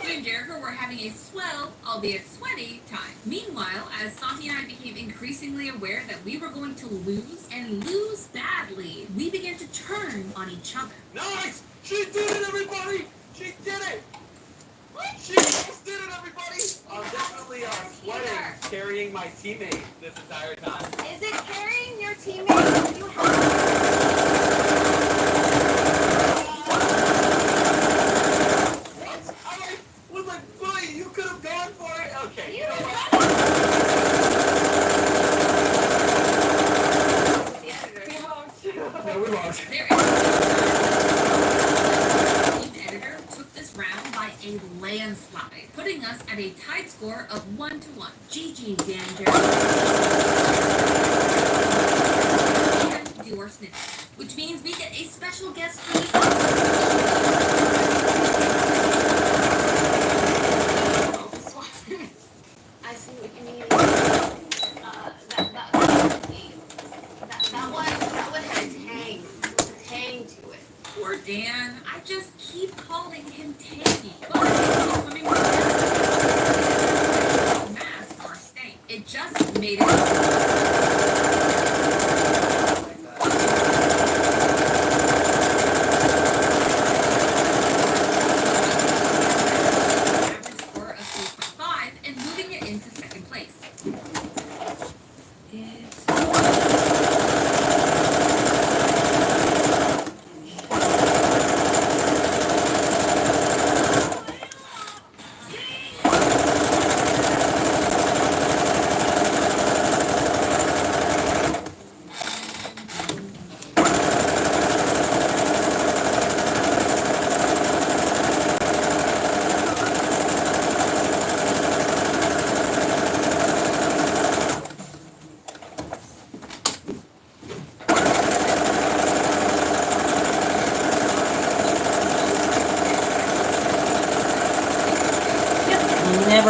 Me and Jericho were having a swell, albeit sweaty, time. Meanwhile, as Santi and I became increasingly aware that we were going to lose, and lose badly, we began to turn on each other. Nice! She did it, everybody! She did it! She just did it, everybody! I'm definitely sweating, carrying my teammate this entire time. Is it carrying your teammate? You What? I was like, buddy, you could have gone for it. Okay, you know what? The editor. No, we won't. Team editor took this round by a landslide, putting us at a tied score of 1-1. GG, Dan Jericho. And do our snippet, which means we get a special guest for this I see what you mean. That one had a tang to it. Poor Dan. I just keep calling him tangy. But coming with mask or stank. It just made it. Average score of 3.5 and moving it into second place.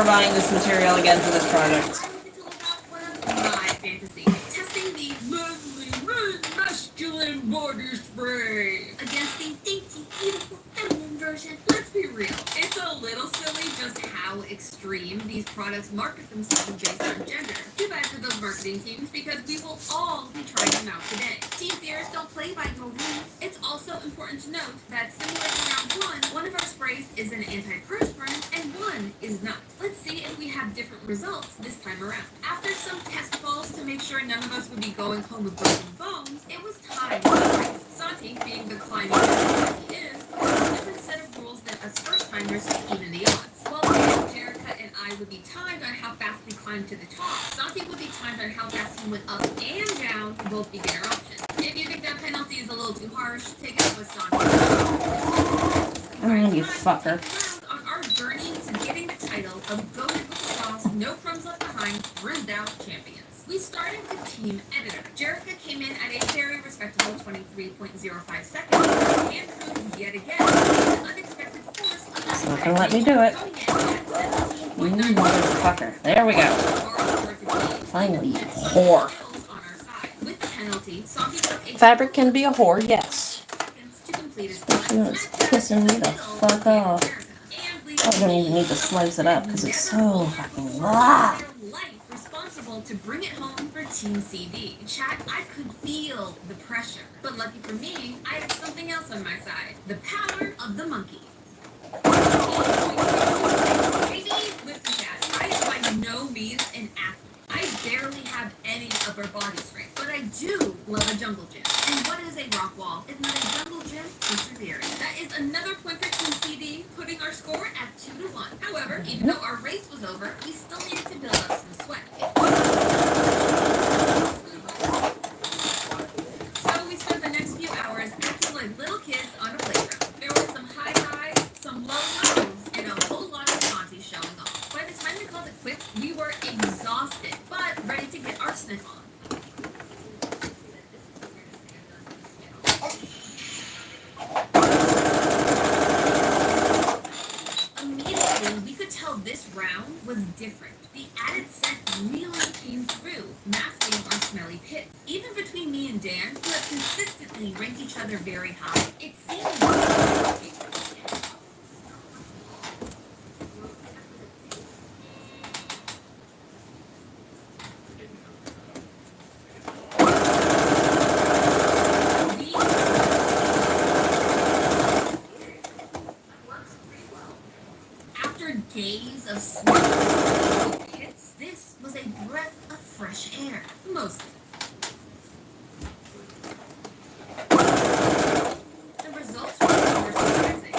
buying this material again for this project. I wanted to live out one of my fantasies, testing the lovely, masculine body spray against the dainty, beautiful, feminine version. Let's be real, it's a little silly just how extreme these products market themselves based on gender. Too bad for those marketing teams, because we will all be trying them out today. Team theorists don't play by your rules. It's also important to note that simulating round one of our sprays is an antiperspirant and one is not. Let's see if we have different results this time around. After some test falls to make sure none of us would be going home with broken bones, it was time to race. Santi, being the climbing that he is, has a different set of rules than us first-timers to even the odds. While Jerica and I would be timed on how fast we climbed to the top, Santi would be timed on how fast he went up and down for both beginner options. If you think that penalty is a little too harsh, take it up with Santi. Oh, you fucker. On our journey to getting the title of Goated with the Sauce, No Crumbs Left Behind, Bruised Out Champions. We started with Team Editor. Jerica came in at a very respectable 23.05 seconds and proved yet again the unexpected force of It's not gonna let me do it. You motherfucker. There we go. Finally, you whore. Fabric can be a whore, yes. She was pissing me the fuck off. I don't even need to slice it up because it's so fucking blah. Responsible to bring it home for Team CD. Chat, I could feel the pressure. But lucky for me, I had something else on my side. The power of the monkey. Baby, listen, Chat, I am by no means an athlete. I barely have any upper body strength, but I do love a jungle gym. And what is a rock wall if not a jungle gym persevering? That is another point for Team CD, putting our score at 2-1. However, even though our race was over, we still needed to build up some sweat. So we spent the next few hours acting like little kids on a playground. There were some high highs, some low lows, and a whole lot of Santi showing off. By the time we called it quits, we were exhausted, but ready to get our sniff on. Immediately, we could tell this round was different. The added scent really came through, masking our smelly pits. Even between me and Dan, who have consistently ranked each other very high, it seemed days of sweat pits, this was a breath of fresh air, mostly. The results were surprising.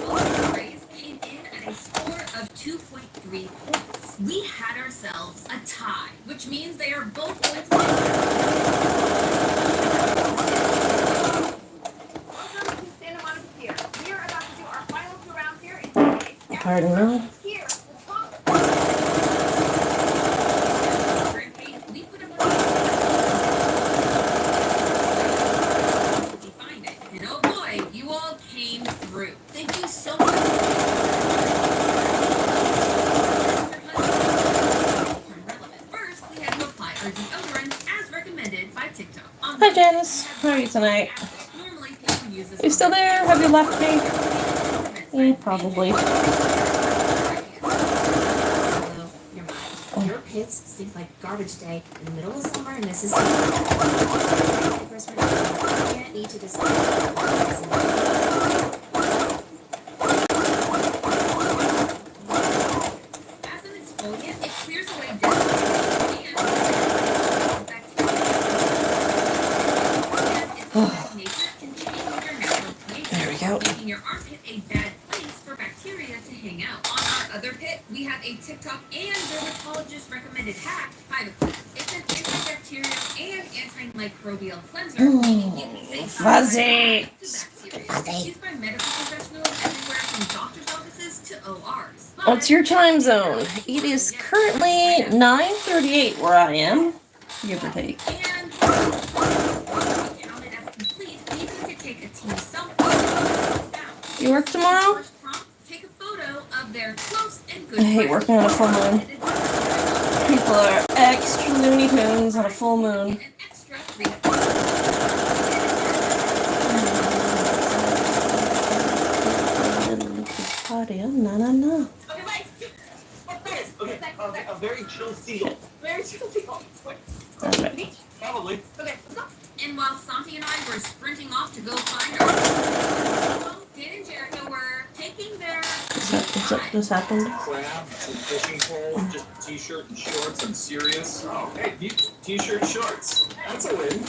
Both rays came in at a score of 2.3 points. We had ourselves a tie, which means they are both going to Pardon me? And oh boy, you all came through. Thank you so much. First, we had to apply our deodorant as recommended by TikTok. Hi Janice, how are you tonight? Are you still there? Have you left me? Yeah, probably. Your pits stink like garbage day in the middle of summer in Mississippi. Can't need to decide. As an exfoliant, it clears away dead There we go. making your armpit a bad place for bacteria to hang out. On our other pit, we have a TikTok and dermatologist recommended hack, Phytocleanse. It's an antibacterial and antimicrobial cleanser, meaning you can say Fuzzy. bacteria. Used by medical professionals everywhere from doctor's offices to ORs. What's your time zone? It is currently 9:38 where I am, give or take. And counted as complete, we need to take a team selfie. You work tomorrow? First prompt, take a photo of their they're close and good. I hate working on a full moon. People are extra Looney Tunes on a full moon. An extra 3 Party, no, no, no. Okay, Mike. What's this? Okay, a very chill seal. Very chill seal. Wait, That's right. probably. Okay, let's go. And while Santi and I were sprinting off to go find our Dan and Jericho were taking their Is that this happened? Crab, some fishing pole, just a t-shirt and shorts. I'm serious. Oh, hey, t-shirt, shorts. That's a win.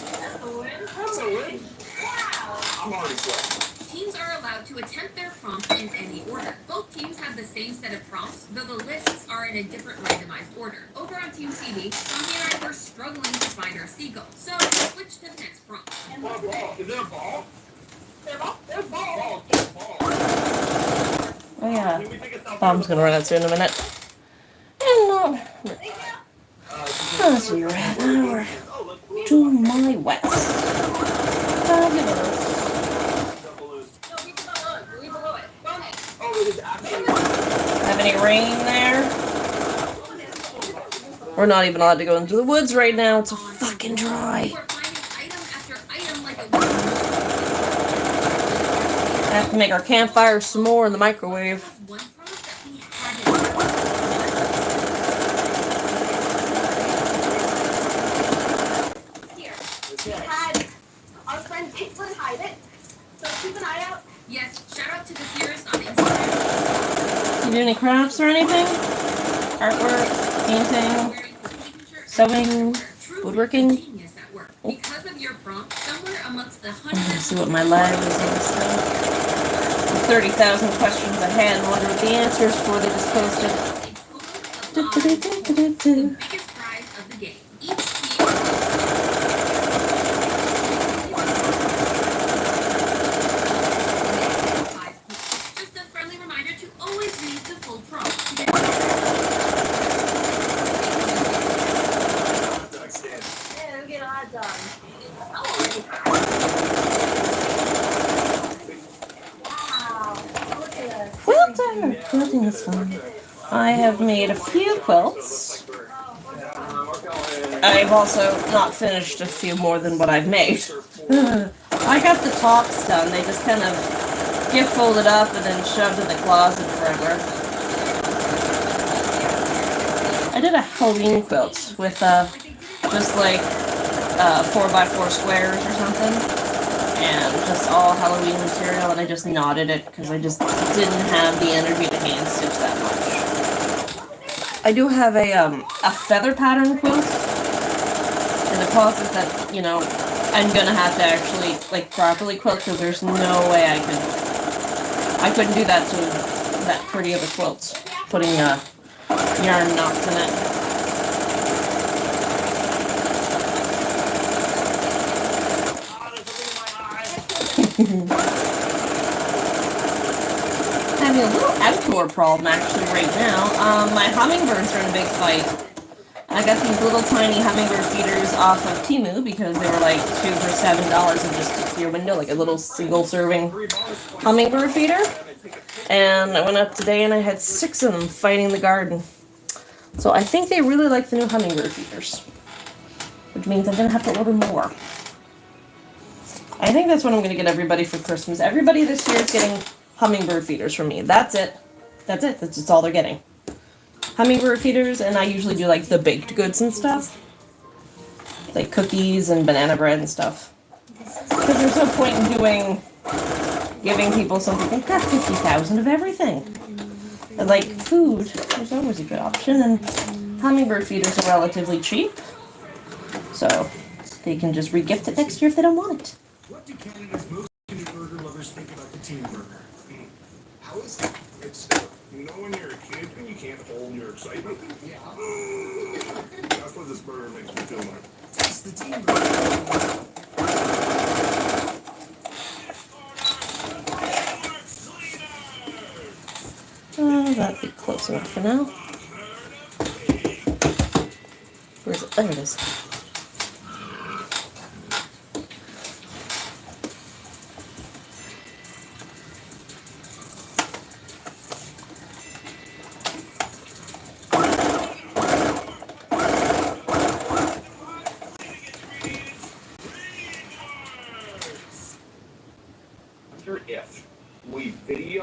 That's a win. Wow. I'm already sweating. Teams are allowed to attempt their prompts in any order. Both teams have the same set of prompts, though the lists are in a different randomized order. Over on Team CD, Santi and I were struggling to find our seagull, so we switched to the next prompt. What a ball. Is there a ball? There's a ball. There's a ball. Oh yeah. Can we take a selfie? Bomb's gonna run out soon in a minute. And no. As we ran over to my west. Fabulous. No, read the balloon. Read below it. Go ahead. Oh, it is actually. Have any rain there? We're not even allowed to go into the woods right now. It's fucking dry. We were finding item after item like a I have to make our campfire some more in the microwave. one prompt that we hadn't. Here. We had our friend Caitlin hide it. So keep an eye out. Yes, shout out to the theorist on Instagram. You do any crafts or anything? Artwork, painting, Wearing the signature sewing, true woodworking? genius at work. Because of your prompt, somewhere amongst the I'm gonna hundreds see what my live is gonna say. 30,000 questions I had and wonder what the answers for they just posted. a total of the biggest prize of the game. Each team 5 points. Just a friendly reminder to always read the full prompt. Yeah, we get a hot dog. Wow. Look at us. Quilter! Quilting is fun. I have made a few quilts. I've also not finished a few more than what I've made. I got the tops done. They just kind of get folded up and then shoved in the closet forever. I did a Halloween quilt with just like 4x4 squares or something, and just all Halloween material, and I just knotted it because I just didn't have the energy to hand stitch that much. I do have a feather pattern quilt in the closet that, you know, I'm gonna have to actually like properly quilt because there's no way I couldn't do that to that pretty of a quilt, putting yarn knots in it. Having a little outdoor problem actually right now. My hummingbirds are in a big fight. I got these little tiny hummingbird feeders off of Temu because they were like 2 for $7 and just stick to your window, like a little single serving hummingbird feeder. And I went up today and I had 6 of them fighting the garden. So I think they really like the new hummingbird feeders, which means I'm gonna have to order more. I think that's what I'm gonna get everybody for Christmas. Everybody this year is getting hummingbird feeders from me. That's it. That's it. That's just all they're getting. Hummingbird feeders, and I usually do like the baked goods and stuff, like cookies and banana bread and stuff. Because there's no point in giving people something. They've got 50,000 of everything. And like food, there's always a good option, and hummingbird feeders are relatively cheap, so they can just re-gift it next year if they don't want it. What do Canada's most burger lovers think about the team burger? How is it? It's, you know when you're a kid and you can't hold your excitement? Yeah. That's what this burger makes me feel like. It's the team burger. Oh, that'd be close enough for now. Where's it? There it is.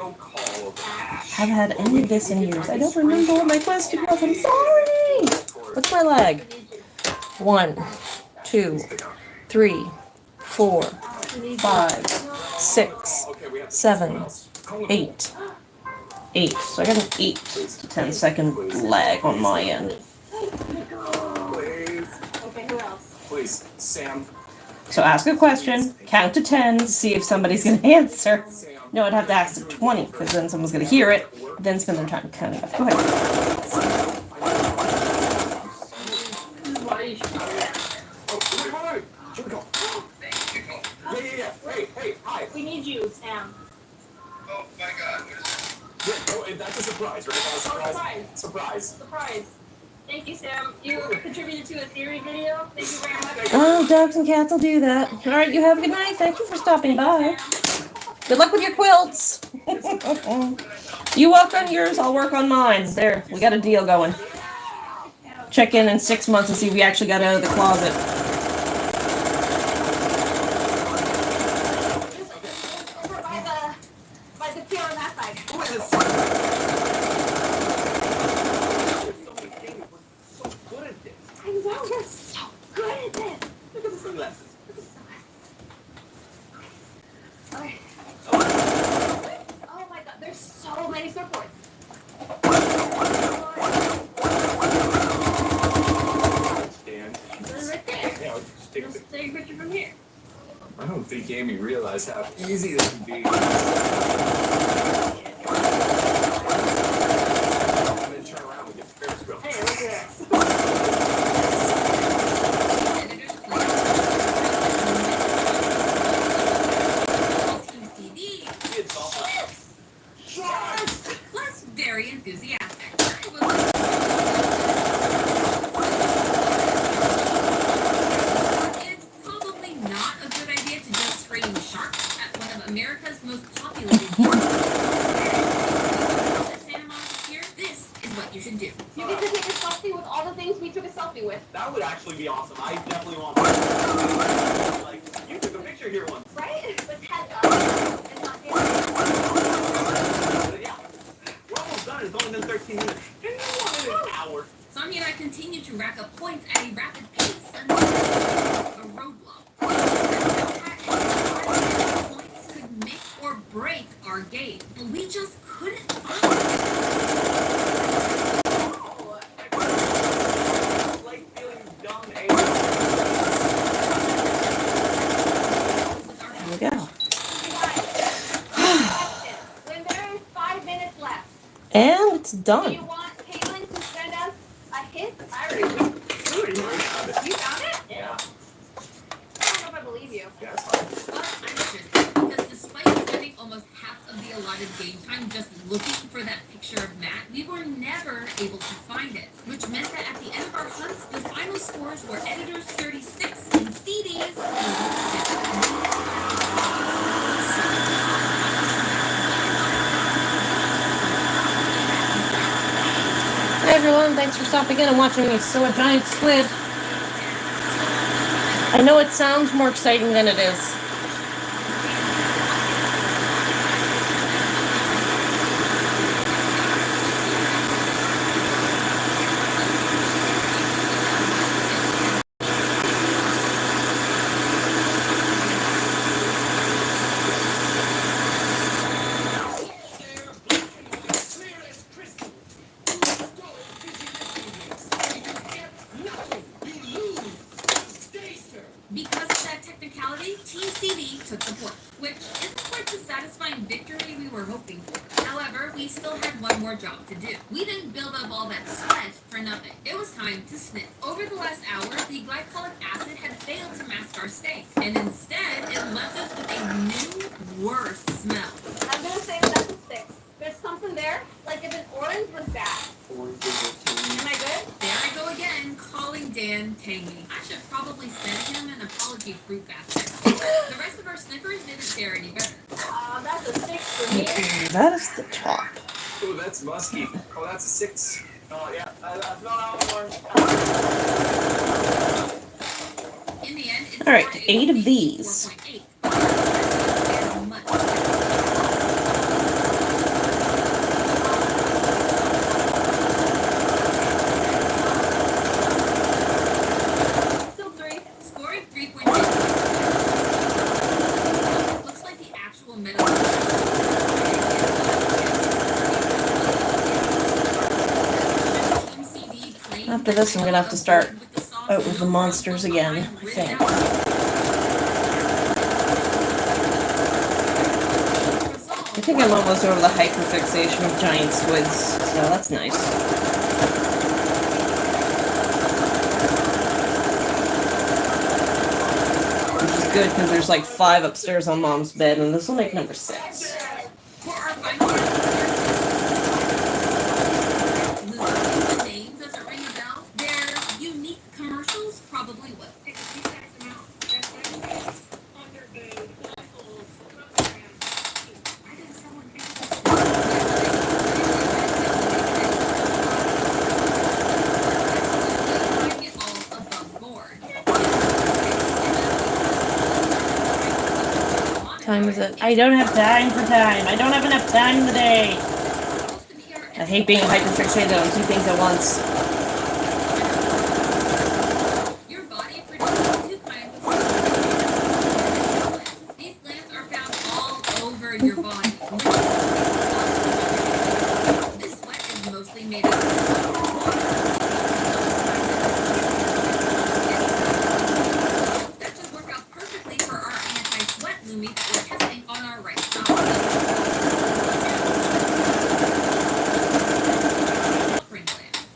don't call cash. Haven't had any of this in years. I don't remember what my question was. I'm sorry. What's my leg? 1, 2, 3, 4, 5, 6, 7, 8. 8. So I got an 8 to 10 second lag on my end. Please. Okay, who else? Please, Sam. So ask a question, count to 10, see if somebody's going to answer. No, I'd have to ask to 20, because then someone's going to hear it, then spend their time counting up. Go ahead. Oh, wait. Here we go. Yeah. Hey, hi. We need you, Sam. Oh my God. Yeah, oh, and that's a surprise, right? Surprise. Surprise. Thank you, Sam. You contributed to a theory video. Thank you very much. Oh, dogs and cats will do that. All right, you have a good night. Thank you for stopping by. Good luck with your quilts. You work on yours, I'll work on mine. There, we got a deal going. Check in 6 months and see if we actually got out of the closet. Over by the pier on that side. I know, you're so good at this. Look at the sunglasses. Okay. Oh my God, there's so many surfboards. Dan. They're right there. Yeah, I'll just take a Just take a picture from here. I don't think Amy realized how easy this can be. And then turn around and get the Ferris wheel. Hey, look at this. It's awful. Plus, very enthusiastic. It's probably not a good idea to just scream shark at one of America's most populated beaches. Santa Monica Pier, this is what you should do. You get to take a selfie with all the things we took a selfie with, That would actually be awesome. I definitely want one. Like, you took a picture here once. right? But head up and not get Yeah. We're almost done. It's only been 13 minutes. And you wanted an hour. Sonia and I continue to rack up points at a rapid pace until a roadblock. Points could make or break our game, but we just couldn't find it. Like feeling dumb, There we go. When there is 5 minutes left, And it's do you done. want Caitlin to send us a hit? I already found it. You found it? Yeah. I don't know if I believe you. Yeah, it's fine. But I'm sure, because despite spending almost half of the allotted game time just looking for that picture of Matt, we were never able to find it, which meant that at the end of our hunt, the final scores were Editors 36 and CDs 36. Hey everyone, thanks for stopping in and watching me sew a giant squid. I know it sounds more exciting than it is. Because of that technicality, Team CD took the point, which isn't quite the satisfying victory we were hoping for. However, we still had one more job to do. We didn't build up all that sweat for nothing. It was time to sniff. Over the last hour, the glycolic acid had failed to mask our steak, and instead, it left us with a new, worse smell. I'm gonna say that's a 6. There's something there, like if an orange was bad. Am I good? There I go again, calling Dan tangy. I should probably send him an apology fruit basket. The rest of our sniffers didn't fare any better. That's a 6 for me. That is the top. Oh, that's musky. Oh, that's a 6. Oh, yeah. That's not how it works. In the end, it's All right, 4 to 8 of 8, these. 4.8. after this, I'm gonna have to start out with the monsters again, I think. I think I'm almost over the hyperfixation of giant squids, so that's nice. Which is good because there's like 5 upstairs on Mom's bed, and this will make number 6. For our final names, does it ring a bell? Their unique commercials probably will. Time is it? I don't have time for time. I don't have enough time today. I hate being hyperfixated on 2 things at once. Your body produces 2 kinds of sweat. These glands are found all over your body. This sweat is mostly made up of water. That should work out perfectly for our anti-sweat Lumi that we're testing on our right side.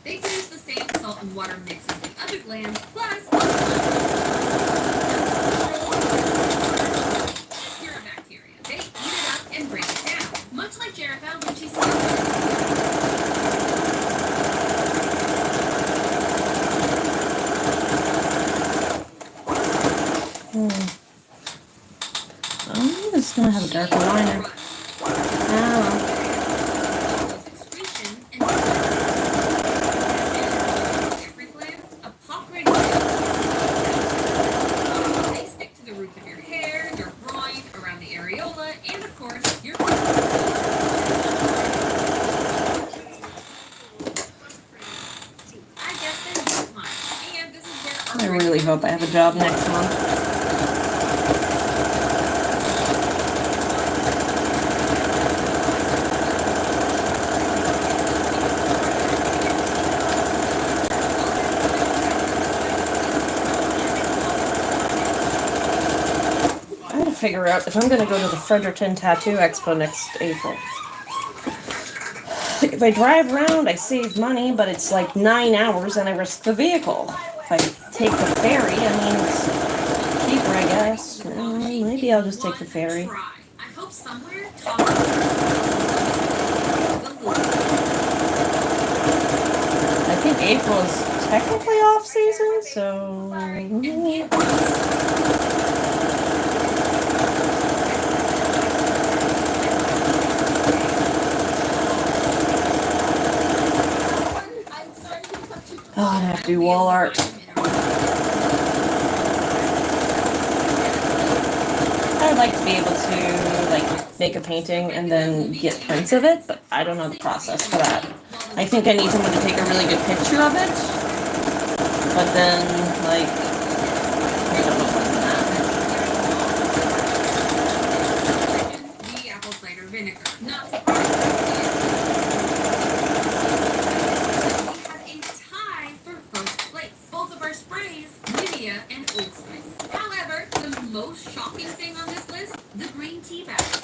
They produce the same salt and water mix as the other glands, plus pure bacteria. They eat it up and break it down, much like Jerica when she said I'm just gonna have a darker liner. Oh. They stick to the roots of your hair, your groin, around the areola, and of course, your I guess they use mine. And this is where I really hope I have a job next month. I gotta figure out if I'm gonna go to the Fredericton Tattoo Expo next April. If I drive around, I save money, but it's like 9 hours and I risk the vehicle. If I take the ferry, I mean, it's cheaper, I guess. Maybe I'll just take the ferry. I hope somewhere I think April is technically off season, so. Oh, I'd have to do wall art. I'd like to be able to like make a painting and then get prints of it, but I don't know the process for that. I think I need someone to take a really good picture of it, but then like I don't know more than that. the apple cider vinegar. Not However, the most shocking thing on this list, the green tea bags.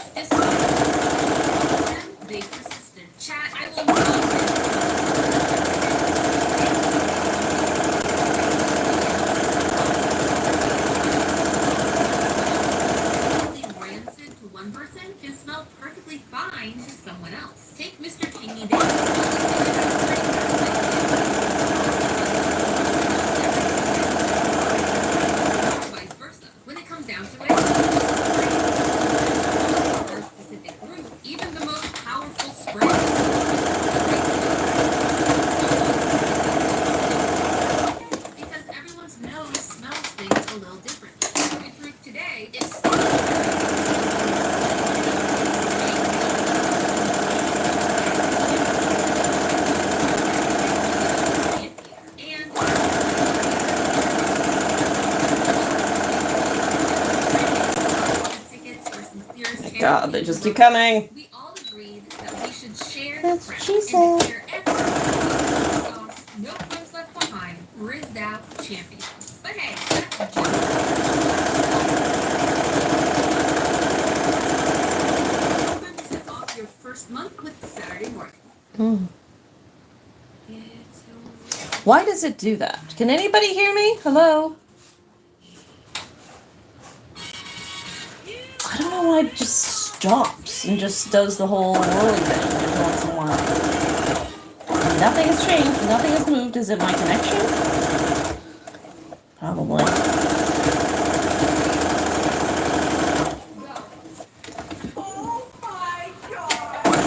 They persisted. Chat, I will not. Rancid to one person can smell perfectly fine to someone else. Take Mr. Kingy down. Down to it. For a specific group, even the most powerful spray. Because everyone's nose smells things a little different. The truth today is God, they just keep coming. We all agreed that we should share That's the what crown she and said. declare everyone no crumbs left behind. champions. But hey, that's just off your first month with Saturday morning. Why does it do that? Can anybody hear me? Hello? I don't know why it just stops and just does the whole whirly thing every once in a while. Nothing has changed. Nothing has moved. Is it my connection? Probably. Oh my god!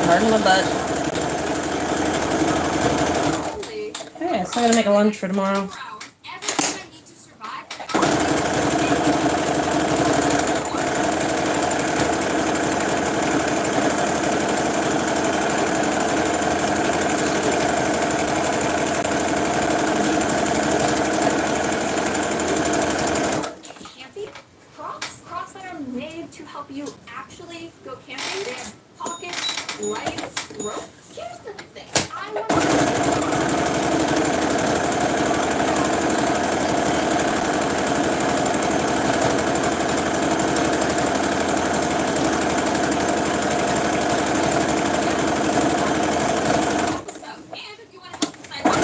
Pardon my butt. Hey, so I'm gonna make a lunch for tomorrow. Everything I need to survive. Camping? Crocs that are made to help you actually go camping. They have pockets, lights, rope. Here's the thing. I want And if you want to help decide what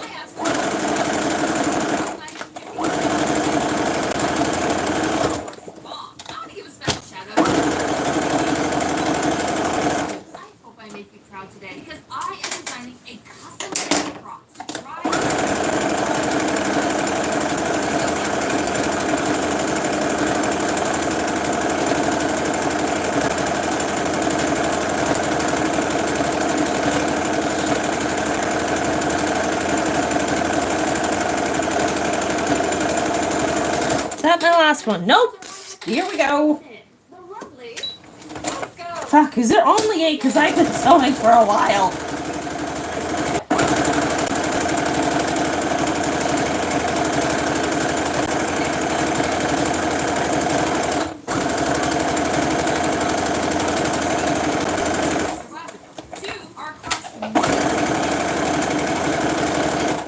I have some. I want to give a special shout out. I hope I make you proud today because I am designing a custom pair of Crocs to try. Is that my last one? Nope. Here we go. the lovely. Let's go. Fuck, is it only 8? Because I've been sewing for a while. Two are Crocs.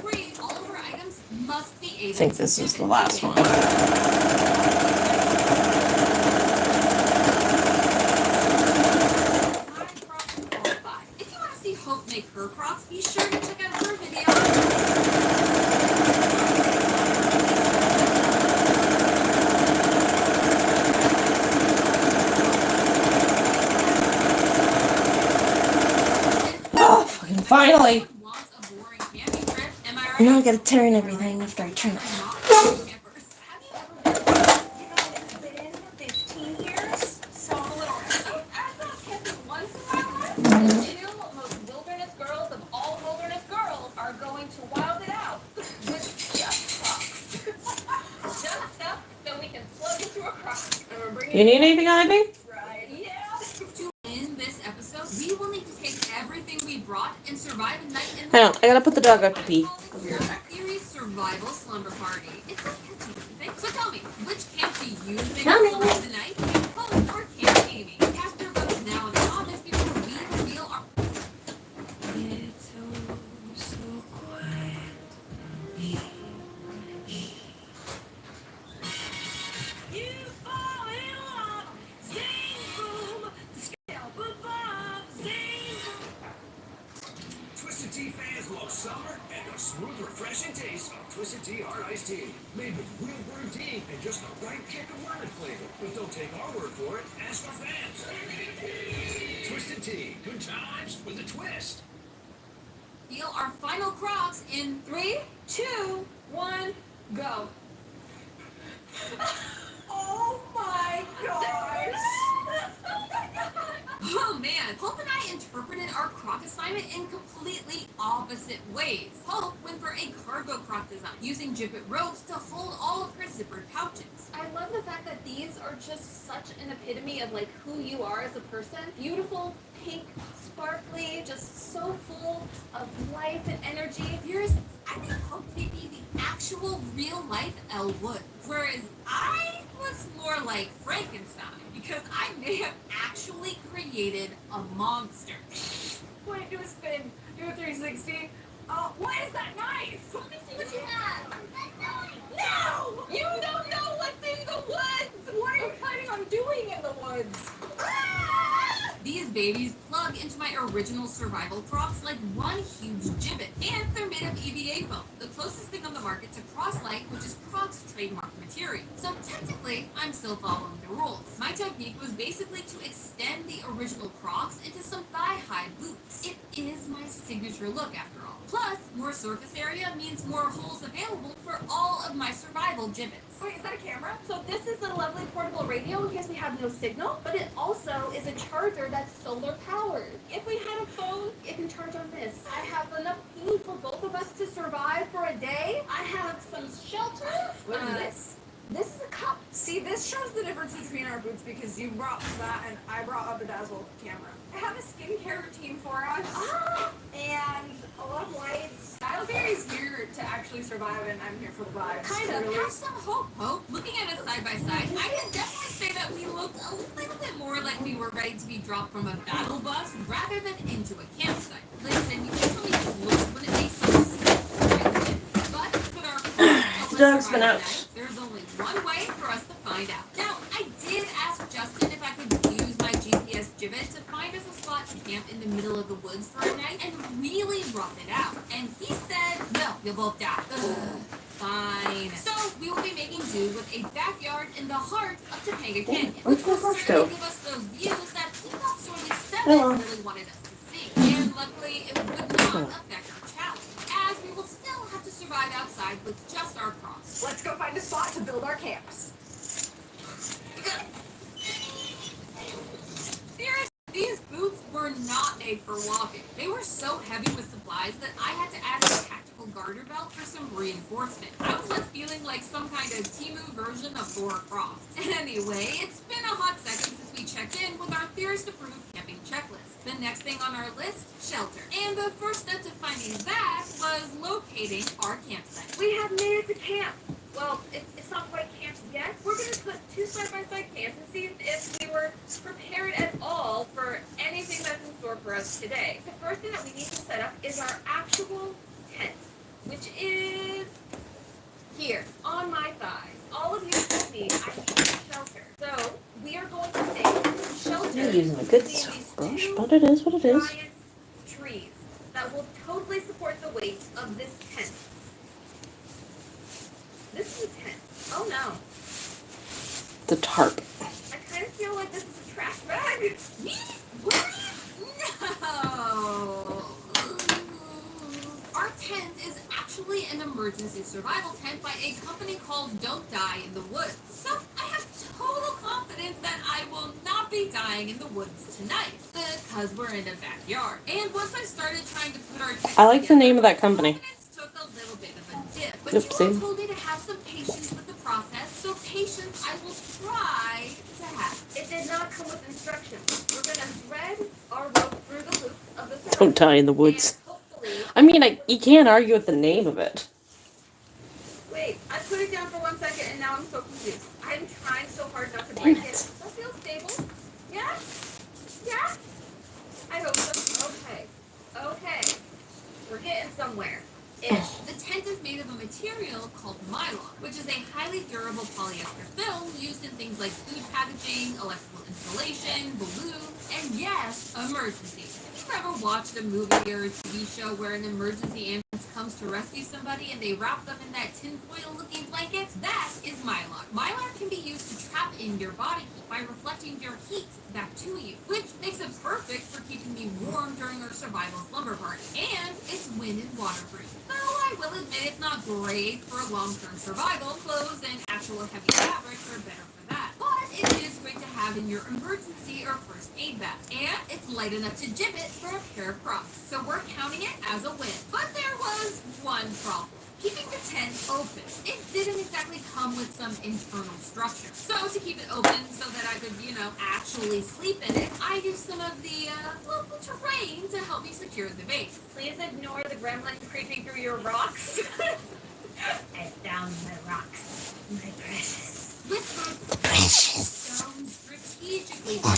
Three, all of our items must be able I think this is the last one. If you want to see Hope make her Crocs, be sure to check out her video. Oh, fucking finally. Wants a boring camping trip, am I right? Now I gotta turn everything after I turn it. Campers. Have you ever been 15 years? So I'm a little I've not camping once in my life. The two most wilderness girls of all wilderness girls are going to wild it out with just Crocs. Just stuff that we can plug into a Croc. And we're bringing You need anything, Ivy? right. Yeah. In this episode, we will need to take everything we brought and survive a night in Hang on, I gotta put the dog out to pee. Theory survival slumber party. It's a catchy thing. So tell me, which camp do you think Mommy. will survive the night? Camp Home or Camp Amy? Cast your votes now in the comments before we reveal our. It's so quiet. You fall in love, zing boom, scalp above, zing boom. Twisted Tea fans love summer and the smooth, refreshing taste of Twisted Tea Hard Iced Tea. Made with real brewed tea and just the right kick of lemon flavor. But don't take our word for it, ask our fans. Twisted Tea, good times with a twist. Reveal our final Crocs in 3, 2, 1, go. Oh my gosh. Oh man, Hope and I interpreted our Croc assignment in completely opposite ways. Hope went for a cargo Croc design, using gibbet ropes to hold all of her zippered pouches. I love the fact that these are just such an epitome of like who you are as a person. Beautiful, pink, sparkly, just so full of life and energy. Yours, I think Hope may be the actual real life Elle Woods, whereas I was more like Frankenstein. because I may have actually created a monster. Wait, do a spin. Do a 360. What is that knife? Let me see what you have. No! You don't know what's in the woods! What are you planning on doing in the woods? These babies plug into my original survival props like one huge gibbet, and they're made of EVA foam, the closest thing on the market to Cross-Light, which is Croc's trademark material. So technically, I'm still following the rules. My technique was basically to extend the original Crocs into some thigh-high boots. It is my signature look after all. Plus, more surface area means more holes available for all of my survival gibbets. Wait, is that a camera? So this is a lovely portable radio in case we have no signal, but it also is a charger that's solar powered. If we had a phone, it can charge on this. I have enough food for both of us to survive for a day. I have some shelter. What is this? This is a cup. See, this shows the difference between our boots because you brought that and I brought a bedazzled camera. I have a skincare routine for us. And a lot of lights. Stylberry's here to actually survive and I'm here for the vibes. Kind of. Have some hope. Looking at us side by side, I can definitely say that we looked a little bit more like we were ready to be dropped from a battle bus rather than into a campsite. Listen, you can tell me this looks when it makes sense. But put our The dog's been out. There's only one way for us to find out. Now, I did ask Justin if I could use my GPS gibbet to find us a spot to camp in the middle of the woods for a night and really rough it out. And he said, no, you'll both die. Ugh, fine. So, we will be making do with a backyard in the heart of Topanga Canyon, Where's which my will horse certainly go? give us those views that Kickoff Sorely 7 Hello. really wanted us to see. And luckily, it would not affect our challenge, as we will still have to survive outside with just our crops. Let's go find a spot to build our camps. Seriously, these boots were not made for walking. They were so heavy with supplies that I had to add a tactical garter belt for some reinforcement. I was left feeling like some kind of Temu version of Laura Croft. Anyway, it's been a hot second since we checked in with our theorist approved camping checklist. The next thing on our list, shelter. And the first step to finding that was locating our campsite. We have made it to camp. Well, it's not quite camp yet. We're going to put two side-by-side camps and see if we were prepared at all for anything that's in store for us today. The first thing that we need to set up is our actual tent, which is here on my thighs. All of you can see I need shelter. So we are going to make shelter You're using a good between these brush, two but it is what it is. giant trees that will totally support the weight of this tent. This is a tent. Oh no. The tarp. I kind of feel like this is a trash bag. Me? What? No. Our tent is actually an emergency survival tent by a company called Don't Die in the Woods. So I have total confidence that I will not be dying in the woods tonight because we're in a backyard. And once I started trying to put our tent I like the together, name of that company. confidence took a little bit of a dip. But Yep, you all same. told me to have some patience with the process, so patience I will try to have. It did not come with instructions. We're going to thread our rope through the loop of the Don't die in the woods. And hopefully... I mean, you can't argue with the name of it. Wait, I put it down for 1 second and now I'm so confused. I'm trying so hard not to break it. Does that feel stable? Yeah? Yeah? I hope so. Okay. We're getting somewhere. Ish. The tent is made of a material called Mylar, which is a highly durable polyester film used in things like food packaging, electrical insulation, balloons, and yes, emergencies. Have you ever watched a movie or a TV show where an emergency ambulance comes to rescue somebody and they wrap them in that tinfoil-looking blanket? That is Mylar. Mylar can be used to trap in your body heat by reflecting your heat back to you, which makes it perfect for keeping me warm during our survival slumber party. And it's wind and waterproof. Though I will admit it's not great for long-term survival. Clothes and actual heavy fabrics are better for that. But it is great to have in your emergency or first aid bag. And it's light enough to gibbet for a pair of Crocs. So we're counting it as a win. But there was one problem. Keeping the tent open. It didn't exactly come with some internal structure. So to keep it open so that I could, actually sleep in it, I used some of the local terrain to help me secure the base. Please ignore the gremlin creeping through your rocks. I found my rocks, my precious. With some stone strategic sleep on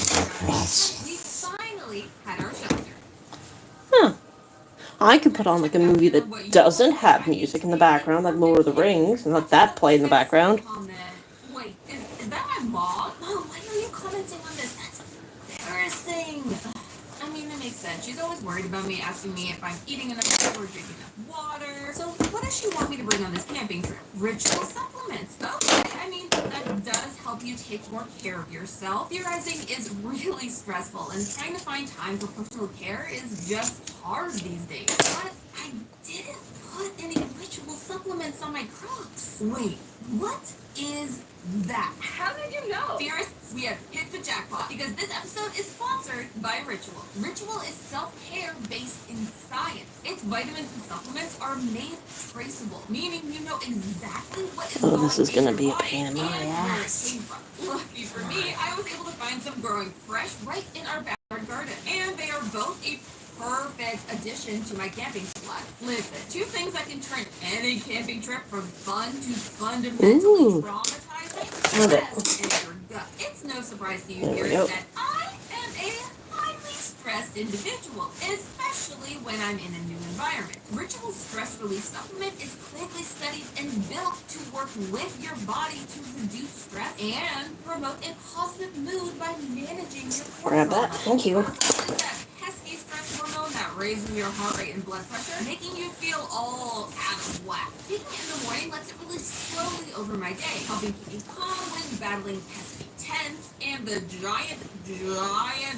we finally had our shelter. Huh. I could put on like a movie that doesn't have music in the background, like Lord of the Rings, and let that play in the background. Wait, is that my mom? Mom, why are you commenting on this? That's embarrassing. I mean, that makes sense. She's always worried about me, asking me if I'm eating enough or drinking enough water. So what does she want me to bring on this camping trip? Ritual supplements. Okay, I mean, that does help you take more care of yourself. Theorizing is really stressful, and trying to find time for personal care is just hard these days. But I didn't put any ritual supplements on my Crocs. Wait, what is that? How did you know? Theorists, we have hit the jackpot because this episode is sponsored by Ritual. Ritual is self-care based in science. Its vitamins and supplements are made traceable, meaning you know exactly what is going This is gonna in be your a body pain in my and where it ass. came from. Lucky for me, I was able to find some growing fresh right in our backyard garden, and they are both a perfect addition to my camping supply. Listen, two things that can turn any camping trip from fun to fundamentally traumatizing: stress and your gut. It's no surprise to you here that I am a highly stressed individual, especially when I'm in a new environment. Ritual stress relief supplement is clinically studied and built to work with your body to reduce stress and promote a positive mood by managing your cortisol. Grab that. Thank you. Pesky stress hormone that raises your heart rate and blood pressure, making you feel all out of whack. Taking it in the morning lets it really slowly over my day, helping keep me calm when battling pesky tense and the giant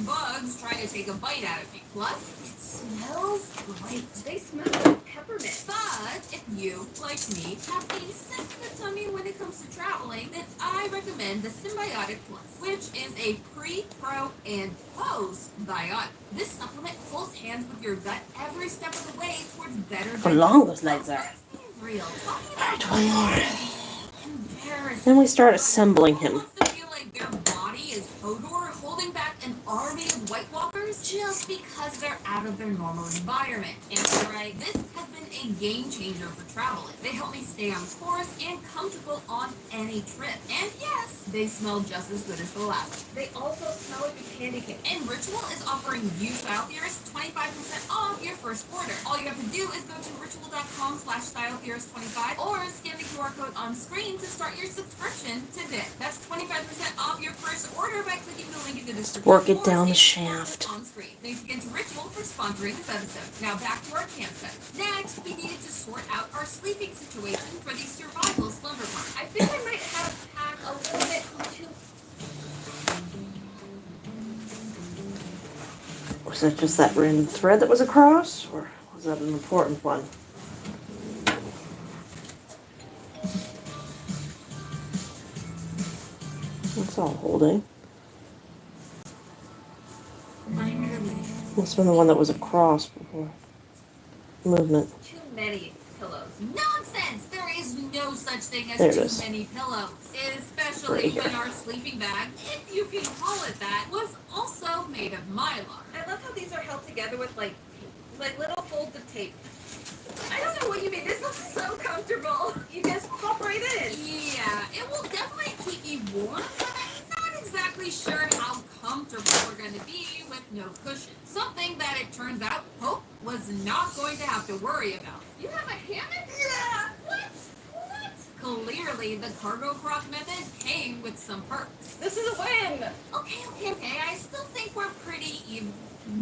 bugs trying to take a bite out of me. Plus, it smells great. They smell like peppermint. But if you, like me, have a sensitive tummy when it comes to traveling, then I recommend the Symbiotic Plus, which is a pre, pro, and post-biotic. This supplement holds hands with your gut every step of the way towards better. How long those legs are. Real. Alright, one more. Then we start assembling him. Wants to feel like their body is Hodor holding back an army of White Walkers just because they're out of their normal environment. And right, this has been a game changer for traveling. They help me stay on course and comfortable on any trip. And yes, they smell just as good as the last. They also smell like a candy cane. And Ritual is offering you style theorists 25% off your first order. All you have to do is go to ritual.com/styletheorist25 or scan the QR code on screen to start your subscription today. That's 25% off your first order by clicking the link in the description. Work it down the shaft. On screen. Thanks again to Ritual for sponsoring this episode. Now back to our campsite. Next, we needed to sort out our sleeping situation for the survival slumber park. I think I might have packed a little bit too. Was that just that random thread that was across, or was that an important one? That's all holding. Must have been the one that was across before. Movement. Too many pillows. Nonsense! There is no such thing as There it too is. many pillows. Especially Right here. when our sleeping bag, if you can call it that, was also made of mylar. I love how these are held together with like little folds of tape. I don't know what you mean. This looks so comfortable. You just pop right in. Yeah, it will definitely keep you warm, but I'm not exactly sure how comfortable we're going to be with no cushion. Something that it turns out Hope was not going to have to worry about. You have a hammock? Yeah. What? Clearly, the cargo croc method came with some perks. This is a win. Okay. I still think we're pretty even.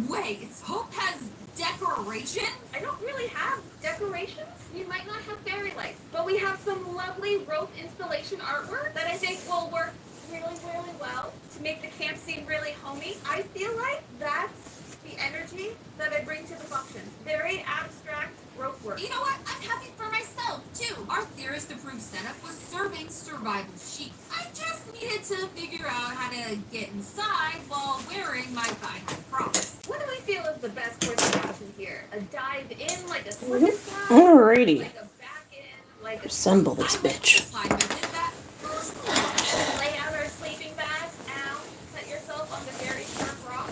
Wait, Hope has decorations? I don't really have decorations. We might not have fairy lights, but we have some lovely rope installation artwork that I think will work really, really well to make the camp scene really homey. I feel like that's the energy that I bring to the function. Very abstract rope work. You know what? I'm happy for myself, too. Our theorist-approved setup was serving survival chic. I just needed to figure out how to get inside while wearing my thigh-high Crocs. What do we feel is the best course of action here? A dive in like a slip and slide? Alrighty. Like a back in, like a Assemble this bitch. I did that. lay out our sleeping bags out. Set yourself on the very sharp rock.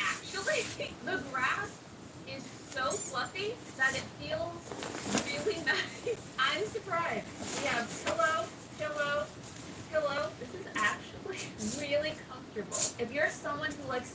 Actually, the grass is so fluffy that it feels really nice. I'm surprised. We have pillow. This is actually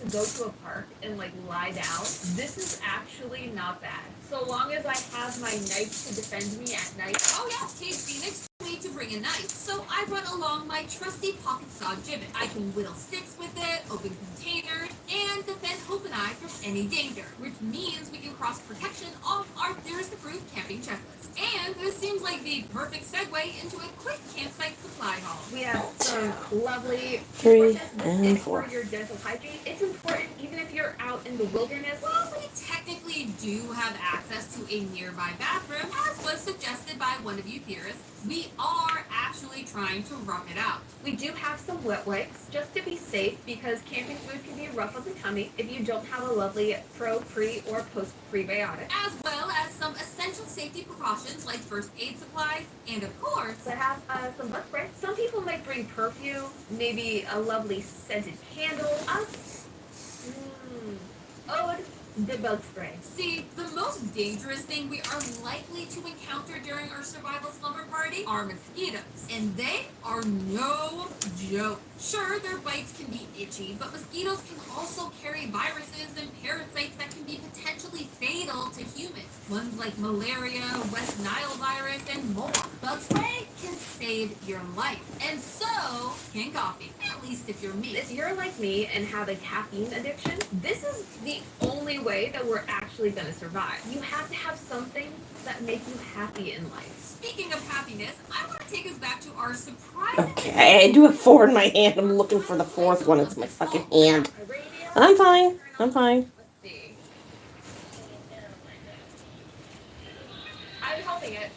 to go to a park and like lie down, this is actually not bad. So long as I have my knife to defend me at night. Oh yeah, Kate Phoenix told me to bring a knife, so I brought along my trusty pocket saw gibbet. I can whittle sticks with it, open containers, and defend Hope and I from any danger, which means we can cross protection off our theorist approved camping checklist. And this seems like the perfect segue into a quick campsite supply haul. We have some lovely 3 toothbrushes and and 4. for your dental hygiene. It's important even if you're out in the wilderness. Well, we technically do have access to a nearby bathroom, as was suggested by one of you theorists. We are actually trying to rough it out. We do have some wet wipes just to be safe because camping food can be rough on the tummy if you don't have a lovely pro, pre, or post prebiotic. As well as some essential safety precautions like first aid supplies, and of course, I have some bug spray. Some people might bring perfume, maybe a lovely scented candle. Ode the bug spray. see, the most dangerous thing we are likely to encounter during our survival slumber party are mosquitoes. And they are no joke. Sure, their bites can be itchy, but mosquitoes can also carry viruses and parasites that can be potentially fatal to humans. Ones like malaria, West Nile virus, and more. Bug spray can save your life. And so can coffee, at least if you're me. If you're like me and have a caffeine addiction, this is the only way that we're actually going to survive. You have to have something that makes you happy in life. Speaking of happiness, I want to take us back to our surprising... Okay, I do have 4 in my hand. I'm looking for the 4th one. It's my fucking hand. I'm fine. I'm fine. Let's see. I'm helping it.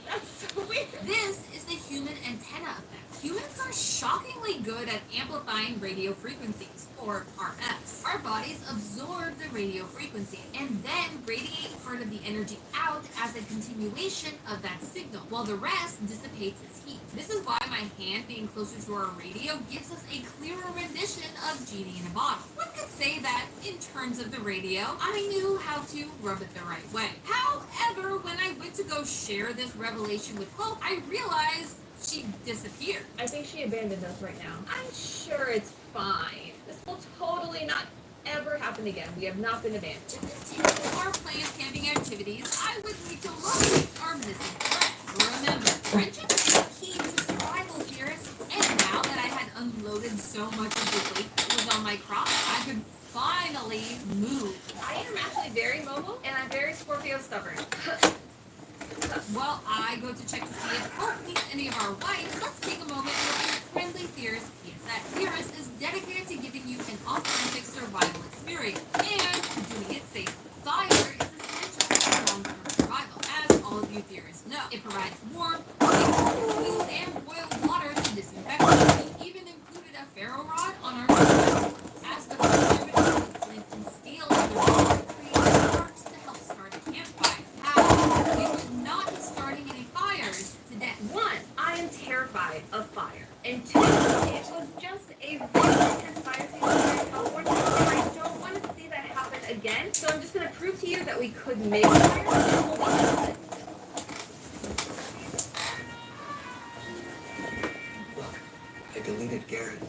That's so weird. This is the human antenna effect. Humans are shockingly good at amplifying radio frequencies, or RFs. Our bodies absorb the radio frequency and then radiate part of the energy out as a continuation of that signal, while the rest dissipates as heat. This is why my hand being closer to our radio gives us a clearer rendition of Genie in a Bottle. One could say that, in terms of the radio, I knew how to rub it the right way. However, when I went to go share this revelation with Hope, I realized she disappeared. I think she abandoned us right now. I'm sure it's fine. This will totally not ever happen again. We have not been abandoned. To continue our planned camping activities, I would need to locate our missing friend. Remember, friendship is the key to survival here, and now that I had unloaded so much of the weight that was on my crop, I could finally move. I am actually very mobile, and I'm very Scorpio stubborn. While I go to check to see if Hope needs any of our wives, let's take a moment for a friendly Theorist PSA. Theorist is dedicated to giving you an authentic survival experience and doing it safely. Fire is essential for long-term survival, as all of you theorists know. It provides warmth, food, and boiled water to disinfect. We even included a ferro rod on our survival. As the conservative with flint and steel, create sparks to help start a campfire. However, we would not be starting any fires today. 1, I am terrified of fire. And 2, it was just a very intense fire season here in California, and I don't want to see that happen again. So I'm just going to prove to you that we could make fire. Hold on. Look, I deleted Garrett.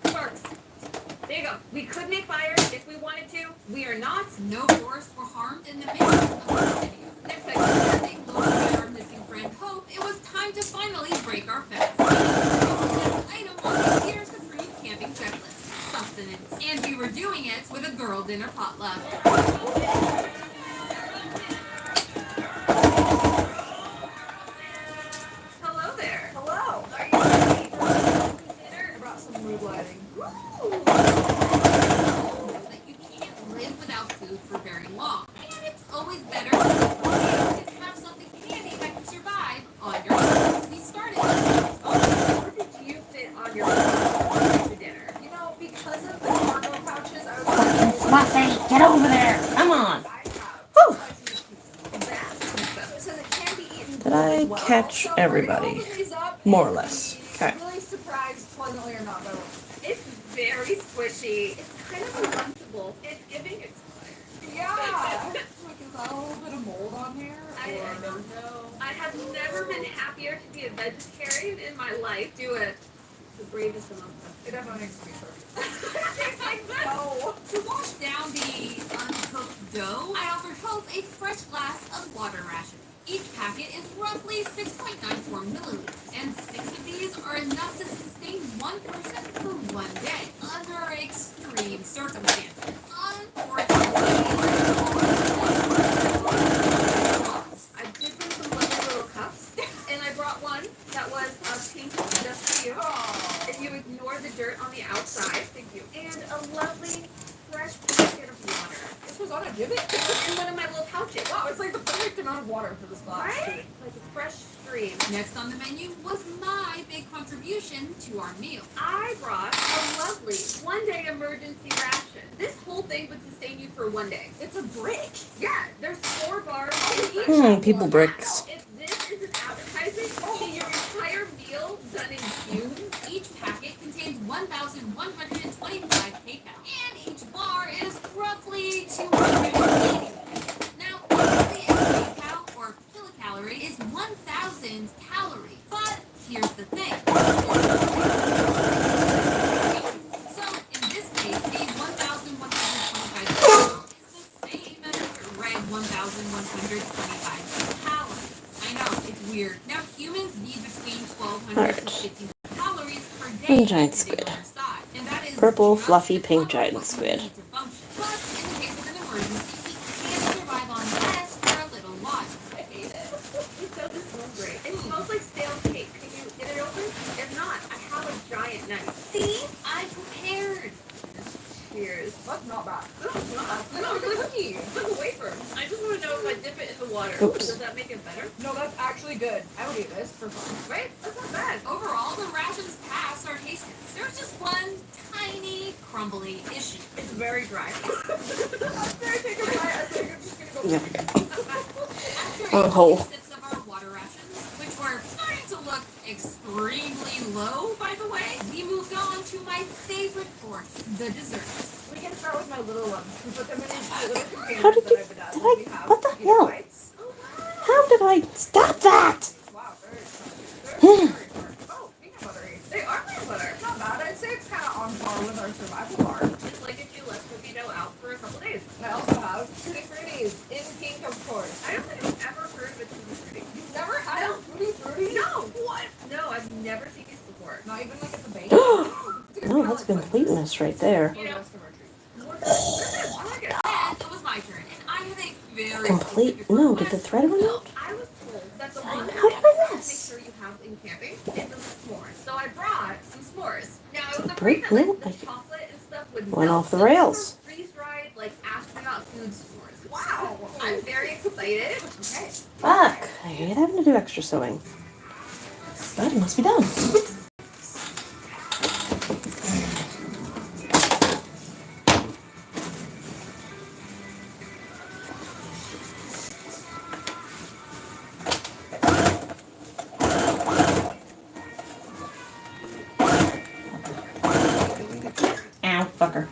Sparks. There you go. We could make fire if we wanted to. We are not. No forests were harmed in the making of this video. Next As section. they located our missing friend Hope, it was time to finally break our fast. This item on the Year's Approved Camping Checklist, sustenance. And we were doing it with a girl dinner potluck. Hello there. Hello. Are you ready for dinner? I brought some mood lighting. Woo! That you can't live without food for very long. And it's always better to just have something handy that can survive on your own. We started. What did you fit on your for dinner? You know, because of the cargo pouches, I was Fluffy, get over there. Come on. I have Whew. slices of pizza. It says it can be eaten Did I as well. catch So everybody? we're gonna open these up More or and less. be Okay. Really surprised, pleasantly or not, by what It's very squishy. It's kind of uncomfortable. It's giving expired. yeah. Like, is that a little bit of mold on here? I or- don't know. I have never been happier to be a vegetarian in my life. Do it. The bravest among us. It definitely needs to be cooked. It's like, no. To wash down the uncooked dough, I offer Hope a fresh glass of water ration. Each packet is roughly 6.94 milliliters, and 6 of these are enough to sustain one person for 1 day under extreme circumstances. I did bring some lovely little cups, and I brought one that was pink just for you. Oh. If you ignore the dirt on the outside, thank you. And a lovely fresh packet of water. This was on a gibbet. It was in one of my little pouches. Wow, it's like the perfect amount of water for this glass. Right? Like a fresh stream. Next on the menu was my big contribution to our meal. I brought a lovely 1-day emergency ration. This whole thing would sustain you for 1 day. It's a brick. Yeah, there's 4 bars in each. People bricks. If this is an appetizer, see your entire meal done in cubes. Each packet contains 1,125 kcal, and each bar is roughly 280. Now, obviously, a kcal or kilocalorie is 1,000 calories. But here's the thing. So, in this case, a 1,125 kcal is the same as a red 1,125 calories. I know, it's weird. Now, humans need between 1,200 to 1,500 calories per day. And giant to stay squid. on our side. And that is Purple, just fluffy, pink about giant what we squid. need to function. But in the case of an emergency, we can survive on less for a little while. I hate it. It doesn't smell great. It smells like stale cake. Can you get it open? If not, I have a giant knife. See? I prepared. Cheers. That's not bad. No, it's not. No, it's like cookie. It's like a wafer. I just want to know if I dip it in the water. Oops. Does that make it better? No, that's actually good. I would eat this for fun. Right? That's not bad. Overall, the rations pass our taste tests. There's just one tiny, crumbly issue. It's very dry. After I take a bite, I think I'm just gonna go. There we go. After Oh. 8 sips of our water rations, which were starting to look extremely low, by the way, we moved on to my favorite course, the desserts. We can start with my little ones. We put them in these little containers How did that you- I've bedazzled. did I- We have what the peanut hell? bites. How did I stop that? Wow, very exciting. Very, very tart. Oh, peanut buttery. They are peanut butter. Not bad. I'd say it's kind of on par with our survival bar. It's like if you left cookie dough out for a couple days. I also have Tutti Fruttis in pink, of course. I don't think I've ever heard of a tutti frutti. You've never had a Tutti Frutti? No! What? No, I've never seen these before. Not even like at the bank. No, that's completeness right there. You know, rest of our treats. What is this? I like it. Then it was my turn, and I have a very Complete? specific No, did request. the thread run out? I was told that the How one did thing I to make miss? sure you have in camping is some s'mores. So I brought some s'mores. Now I was The afraid that break- like, no, the chocolate and stuff would Went melt. off the So these rails. were freeze-dried, like astronaut food s'mores. Wow. I'm very excited. Okay. Fuck. I hate having to do extra sewing. But it must be done. Ow, fucker.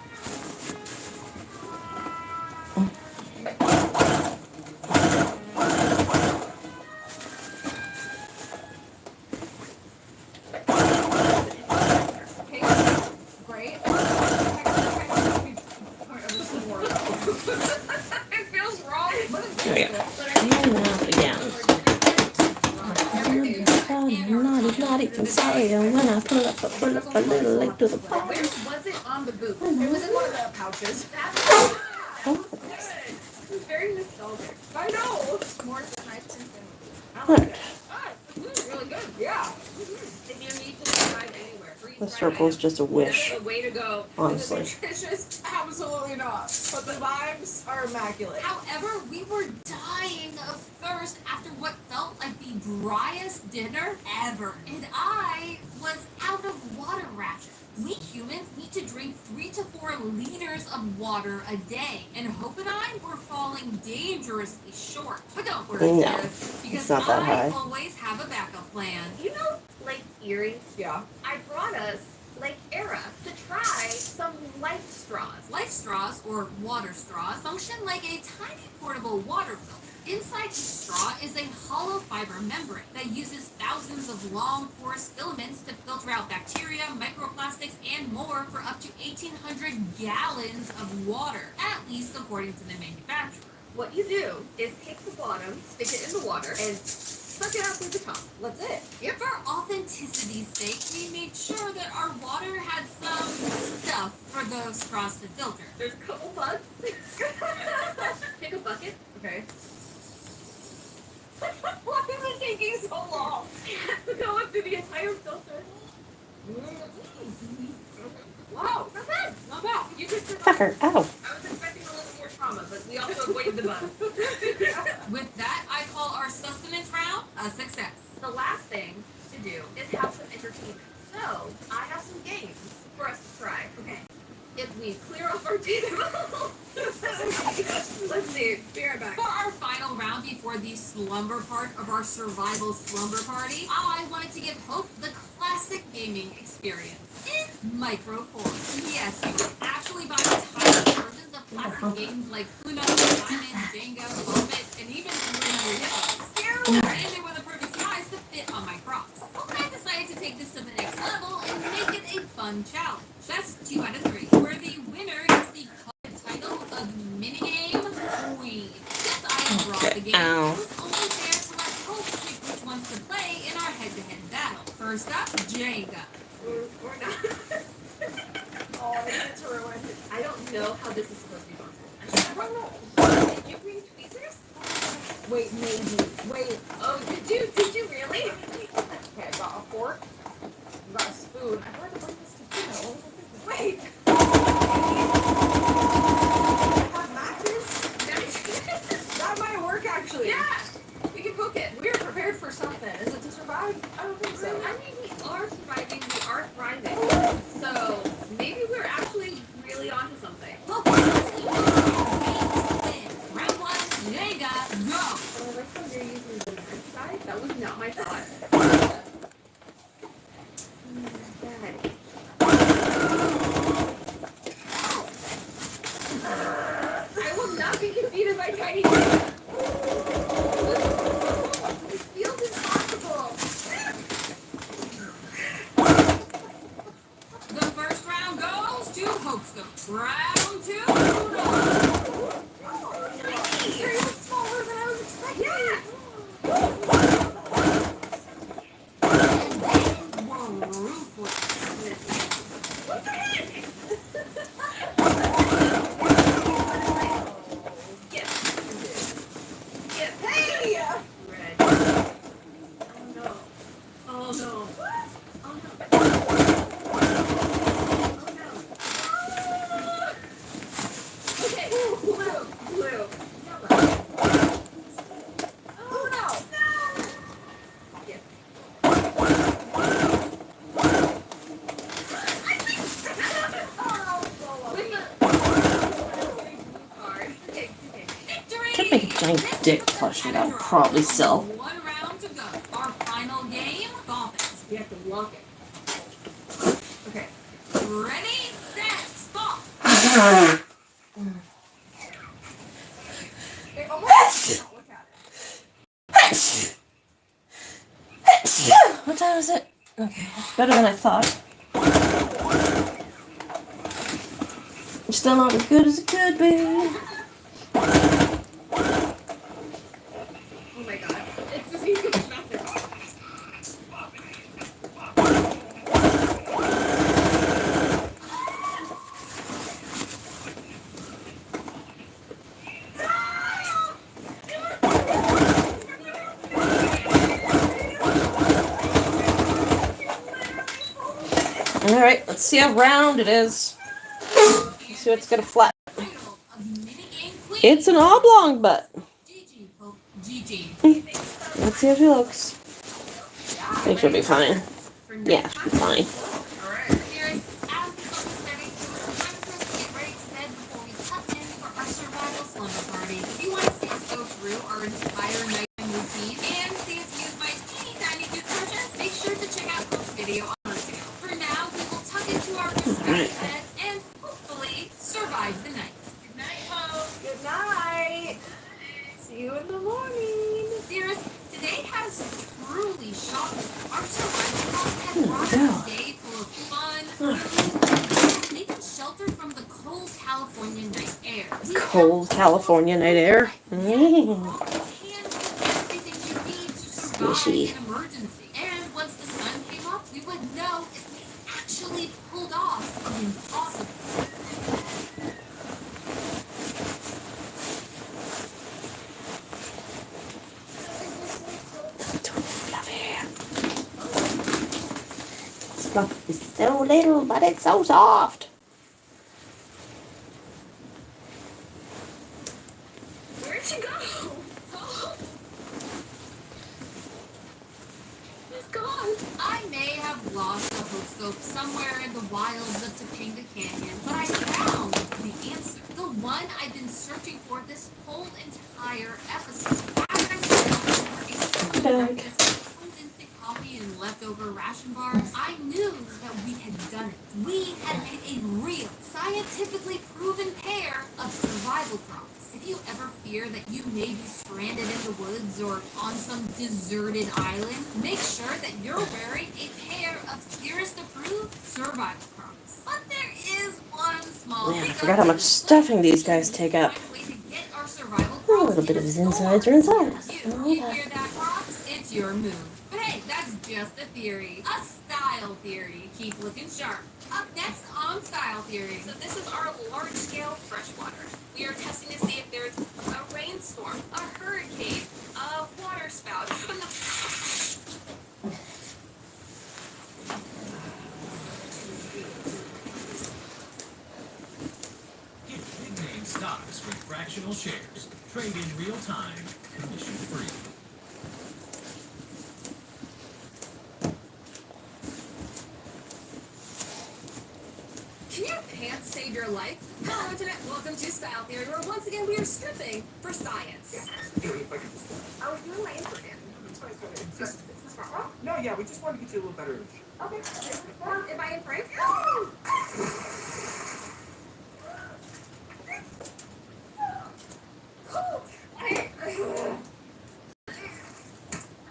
Okay. Great. It feels wrong. What is There we go. this? And out again. Naughty, naughty, inside. And when I pull up a little late to the Where bar. was it on the boot? It was in one of the pouches. That's Oh, good. It's very nostalgic. I know. More nice and thin. I like it. Ah, it's really good. Yeah. If you need to drive anywhere, the circle is just a wish, that's the way to go. honestly. Is it nutritious? Absolutely not. But the vibes are immaculate. However, we were dying of thirst after what felt like the driest dinner ever. And I was out of water rations. We humans need to drink 3 to 4 liters of water a day, and Hope and I were falling dangerously short. But don't worry, No, kids, because it's not that high. I always have a backup plan. You know Lake Erie? Yeah. I brought us Lake Era to try some life straws. Life straws, or water straws, function like a tiny portable water filter. Inside each straw is a hollow fiber membrane that uses thousands of long, porous filaments to filter out bacteria, microplastics, and more for up to 1,800 gallons of water, at least according to the manufacturer. What you do is take the bottom, stick it in the water, and suck it out through the top. That's it. For authenticity's sake, we made sure that our water had some stuff for those straws to filter. There's a couple bugs. Pick a bucket. Okay. Why is it taking so long? It has to go up through the entire filter. Wow. Not bad. Not bad. You could survive. Fucker, ow. I was expecting a little more trauma, but we also avoided the bugs. With that, I call our sustenance round a success. The last thing to do is have some entertainment. So, I have some games for us to try. Okay. If we clear off our table. Let's see. Be right back. For our final round before the slumber part of our survival slumber party, I wanted to give Hope the classic gaming experience in micro form. Yes, you can actually buy tiny versions of classic games like Uno, Diamond, Jenga, Vomit, and even Three Hippos. And they were the perfect size to fit on my Crocs. I decided to take this to the next level and make it a fun challenge. That's 2 out of 3, where the winner gets the coveted title of Minigame Queen. Since I brought the game, Ow. it was only fair to let Hope pick which ones to play in our head-to-head battle. First up, Jenga. Or not. Oh, I need it to ruin. I don't know how this is supposed to be possible. I don't know. Did you bring tweezers? Wait, maybe. Wait. Oh, did you? Did you really? Okay, I got a fork. I got a spoon. I tried to bring this to dinner. What was I thinking? Wait. I have matches. That might work actually. Yeah. We can cook it. We are prepared for something. Is it to survive? I don't think so. I mean, we are surviving. We are thriving. So maybe we're actually really onto something. Well, let's eat it. Round 1, Jenga, go! Oh, I like how you're using the knife side. That was not my thought. Bad. I will not be defeated by tiny things. This feels impossible. The first round goes to Hope's. Round 2, You're even smaller than I was expecting. Yeah. Whoa, ruthless. What the heck? Yes. Hey! Red. Oh no. Oh no. Oh no. Oh no. Okay. Blue. Blue. Yellow. Oh no. No. Yes. Could make a giant dick plushie that would probably sell. 1 round to go. Our final game, Dolphins. We have to lock it. Okay. Ready, set, stop. It almost look at it. What time is it? Okay, better than I thought. Still not as good as it could be. Oh my god. It's just easy to nothing. Alright, let's see how round it is. Let's see what's gonna flat. Title of Minigame Queen. It's an oblong butt. GG, Hope. GG. Let's see how she looks. I think she'll be fine. For Yeah, she'll be fine. Alright, here's See you in the morning. Dearest, today has truly shocked me. Our survival house had brought Yeah. us a day full of fun, food, and even shelter from the cold California night air. We have Cold California night air. Yes, Mm. all the cans and everything you need to survive Squishy. an emergency. And once the sun came up, we would know if we actually pulled off the impossible. Fluff is so little, but it's so soft. Where'd you go? Oh. He's gone. I may have lost the hope scope somewhere in the wilds of Topanga Canyon, but I found the answer. The one I've been searching for this whole entire episode. After I spent over a cold instant coffee and leftover ration bars, I knew that we had done it. We had made a real, scientifically proven pair of survival prompts. If you ever fear that you may be stranded in the woods or on some deserted island, make sure that you're wearing a pair of Theorist approved survival prompts. But there is one small Man, I hiccup. forgot how much stuffing these guys take up. Find a way to get our survival A little prompts bit in of his the insides store. are insides. You Oh, hear that. that, Crocs? It's your move. But hey, that's just a theory. A style theory. Keep looking sharp. Up next on Style Theory. So this is our large-scale freshwater. We are testing to see if there's a rainstorm, a hurricane, a water spout. Get big name stocks with fractional shares. Trade in real time, commission free. Can your pants save your life? Hello, Internet. Welcome to Style Theory, where once again we are stripping for science. I was doing my intro again. No, yeah, we just wanted to get you a little better. Okay. Am I in frame?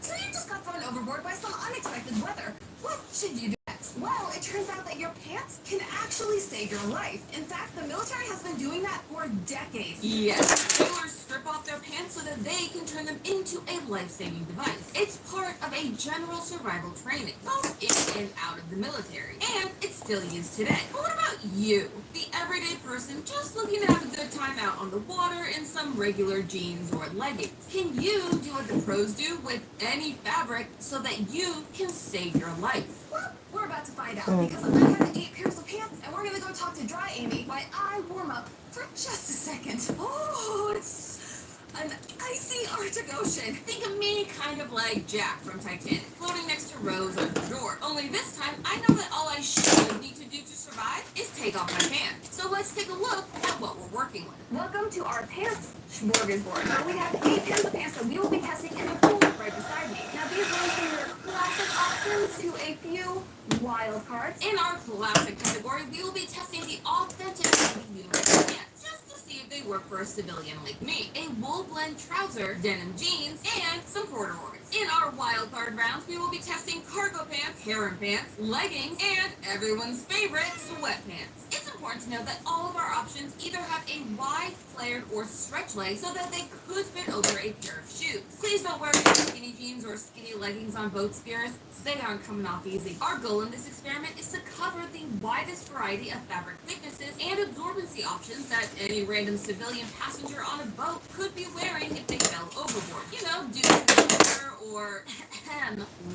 So you just got thrown overboard by some unexpected weather. What should you do next? Well, it turns out that your pants can actually save your life. In fact, the military has been doing that for decades. Yes, sailors strip off their pants so that they can turn them into a life-saving device. It's part of a general survival training, both in and out of the military, and it's still used today. But what about you, the everyday person just looking to have a good time out on the water in some regular jeans or leggings? Can you do what the pros do with any fabric so that you can save your life? Well, we're about to find out because I have 8 pairs of pants and we're gonna go talk to Dry Amy while I warm up for just a second. Oh, it's an icy Arctic Ocean. Think of me kind of like Jack from Titanic, floating next to Rose on the door. Only this time, I know that all I should need to do to survive is take off my pants. So let's take a look at what we're working with. Welcome to our pants smorgasbord, where we have 8 pairs of pants that we will be testing in the pool right beside me. Now these range from your classic options to a few wild cards. In our classic category, we will be testing the authentic uniform pants, just to see if they work for a civilian like me. A wool blend trouser, denim jeans, and some corduroys. In our wild card rounds, we will be testing cargo pants, harem pants, leggings, and everyone's favorite, sweatpants. It's important to know that all of our options either have a wide, flared, or stretch leg so that they could fit over a pair of shoes. Please don't wear your skinny jeans or skinny leggings on boat Spears. They aren't coming off easy. Our goal in this experiment is to cover the widest variety of fabric thicknesses and absorbency options that any random civilian passenger on a boat could be wearing if they fell overboard. You know, due to the weather or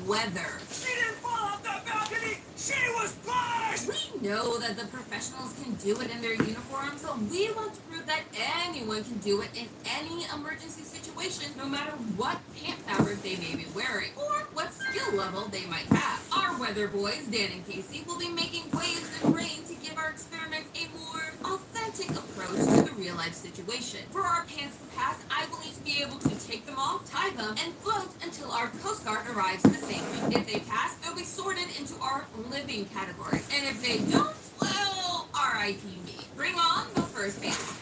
weather. She didn't fall off the balcony! She was flushed! We know that the professionals can do it in their uniforms, so we want to prove that anyone can do it in any emergency situation, no matter what pant fabric they may be wearing, or what skill level they might have. Our weather boys, Dan and Casey, will be making waves and rain to give our experiment a more authentic approach to the real-life situation. For our pants to pass, I will need to be able to take them off, tie them, and float until our Coast Guard arrives in the same way. If they pass, they'll be sorted into our living category. And if they don't, well, R.I.P. me. Bring on the first pants.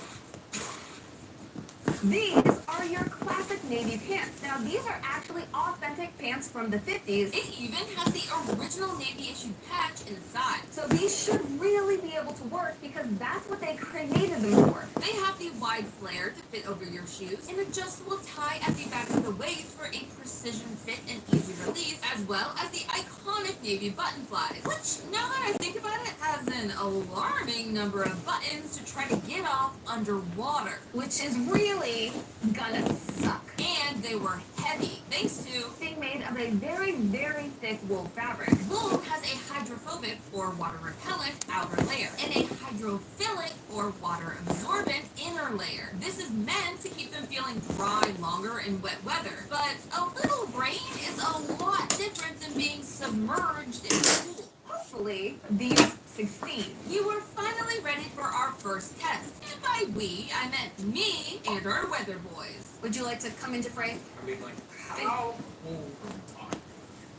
These are your classic navy pants. Now, these are actually authentic pants from the 50s. It even has the original Navy issued patch inside. So these should really be able to work because that's what they created them for. They have the wide flare to fit over your shoes, an adjustable tie at the back of the waist for a precision fit and easy release, as well as the iconic navy button flies, which, now that I think about it, has an alarming number of buttons to try to get off underwater. Which is really gonna suck. And they were heavy, thanks to Being made of a very, very thick wool fabric. wool has a hydrophobic or water repellent outer layer and a hydrophilic or water absorbent inner layer. This is meant to keep them feeling dry longer in wet weather, but a little rain is a lot different than being submerged in the pool. Hopefully, these succeed. We were finally ready for our first test. And by we, I meant me and our weather boys. Would you like to come into frame? I mean, like, how old are we talking?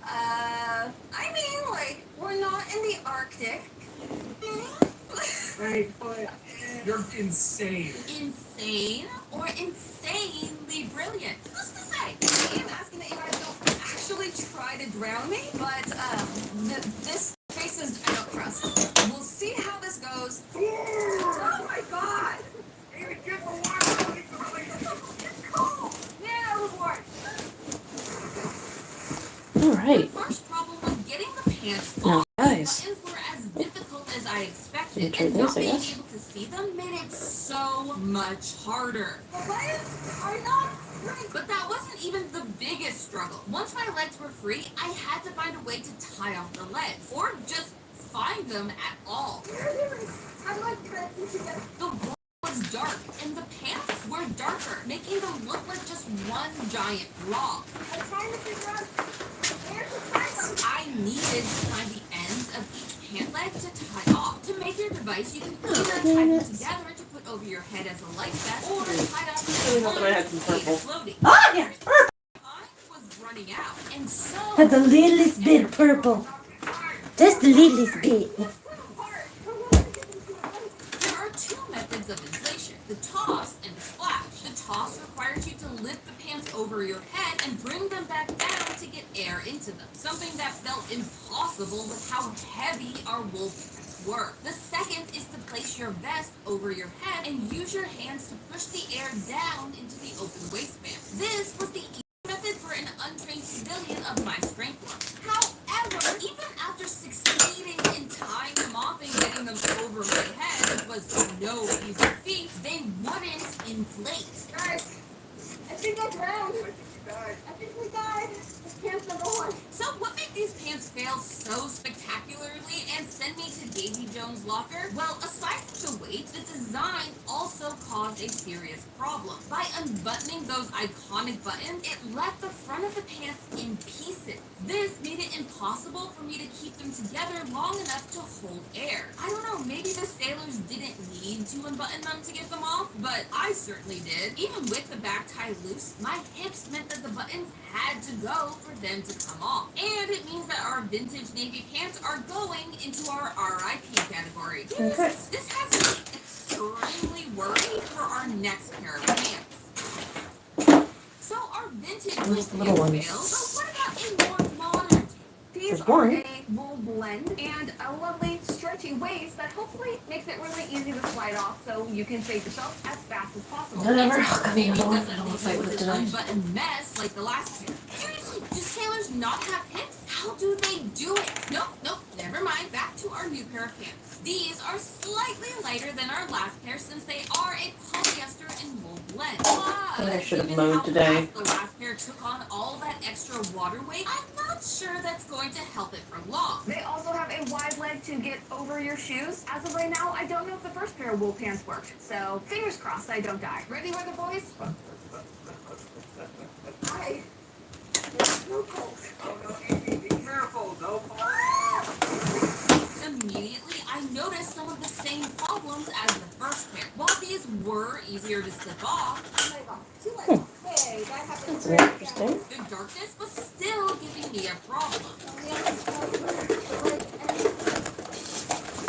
I mean, like, we're not in the Arctic. Right, but you're insane. Insane or insanely brilliant? Who's to say? I am asking that you guys don't actually try to drown me, but, this faces I don't trust. We'll see how this goes. Oh my god! Even get the water. It's cold! Yeah, overboard! Alright. The first problem was getting the pants Now, off. guys. Buttons were as difficult as I expected, Let me try and this, not I being guess. able to see them made it so much harder. The legs are not right. But that wasn't even the biggest struggle. Once my legs were free, I had to find a way to tie off the legs, or just find them at all. How do I thread them together? The wool was dark, and the pants were darker, making them look like just one giant blob. I'm trying to figure out where to tie them. I needed to find the ends of each pant leg to tie off. To make your device, you can either tie them together to put over your head as a life vest, or tie off Really hoping I had some purple. floating. Ah, yes! Time was running out, and so Had the littlest bit purple. Just the littlest bit. there are two methods of inflation, the toss and the splash. The toss requires you to lift the pants over your head and bring them back down to get air into them, something that felt impossible with how heavy our wool pants were. The second is to place your vest over your head and use your hands to push the air down into the open waistband. This was the easy method for an untrained civilian of my strength level. However, even after succeeding in tying them off and getting them over my head, which was no easy feat, they wouldn't inflate. Guys, I think I drowned. I think we died. This pants number one. So what made these pants fail so spectacularly and send me to Davy Jones' locker? Well, aside from the weight, the design also caused a serious problem. By unbuttoning those iconic buttons, it left the front of the pants in pieces. This made it impossible for me to keep them together long enough to hold air. I don't know, maybe the sailors didn't need to unbutton them to get them off, but I certainly did. Even with the back tie loose, my hips meant that the buttons had to go for them to come off. And it means that our vintage navy pants are going into our RIP category. Okay. This has me extremely worried for our next pair of pants. So our vintage wool Where's the little pants ones? failed, but what about a more modern? These There's are one. a wool blend and a lovely stretchy waist that hopefully makes it really easy to slide off so you can save yourself as fast as possible. Whatever. Except I'll come in maybe it alone. doesn't I don't leave fight you with with it an tonight. unbuttoned mess like the last pair. Seriously, do sailors not have hips? How do they do it? Nope, never mind. Back to our new pair of pants. These are slightly lighter than our last pair since they are a polyester and wool blend. I should have given mowed how today. fast the last pair took on all that extra water weight, I'm not sure that's going to help it for long. They also have a wide leg to get over your shoes. As of right now, I don't know if the first pair of wool pants worked. So, fingers crossed I don't die. Ready, weather boys? Hi. No cold. Oh, no, be careful, no fall. Immediately, I noticed some of the same problems as the first pair. While these were easier to slip off, Oh my god. Too late. Hey, that happens. That's interesting. the darkness was still giving me a problem.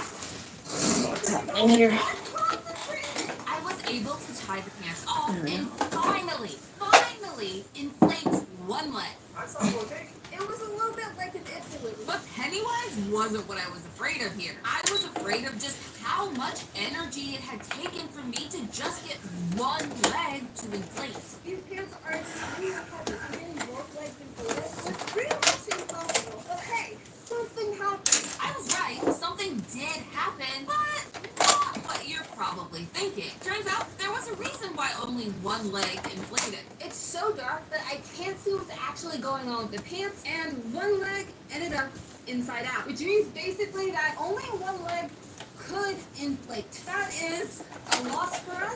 What's happening here? I was able to tie the pants off and finally finally inflates one leg. I saw flotation. It was a little bit like an interlude. But Pennywise wasn't what I was afraid of here. I was afraid of just how much energy it had taken for me to just get one leg to inflate. These pants are extremely heavy. Getting both legs inflated was pretty much impossible. But hey, something happened. I was right, something did happen, but not what you're probably thinking. Turns out there was a reason why only one leg inflated. It's so dark that I can't see what's actually going on with the pants, and one leg ended up inside out, which means basically that only one leg could inflate. That is a loss for us.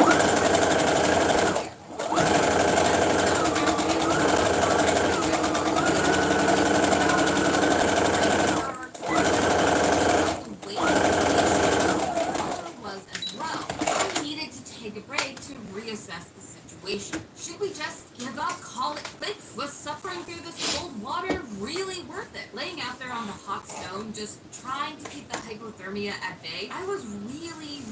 Was as well. I needed to take a break to reassess the situation. Should we just give up, call it quits? Was suffering through this cold water really worth it? Laying out there on the hot stone, just trying to keep the hypothermia at bay, I was really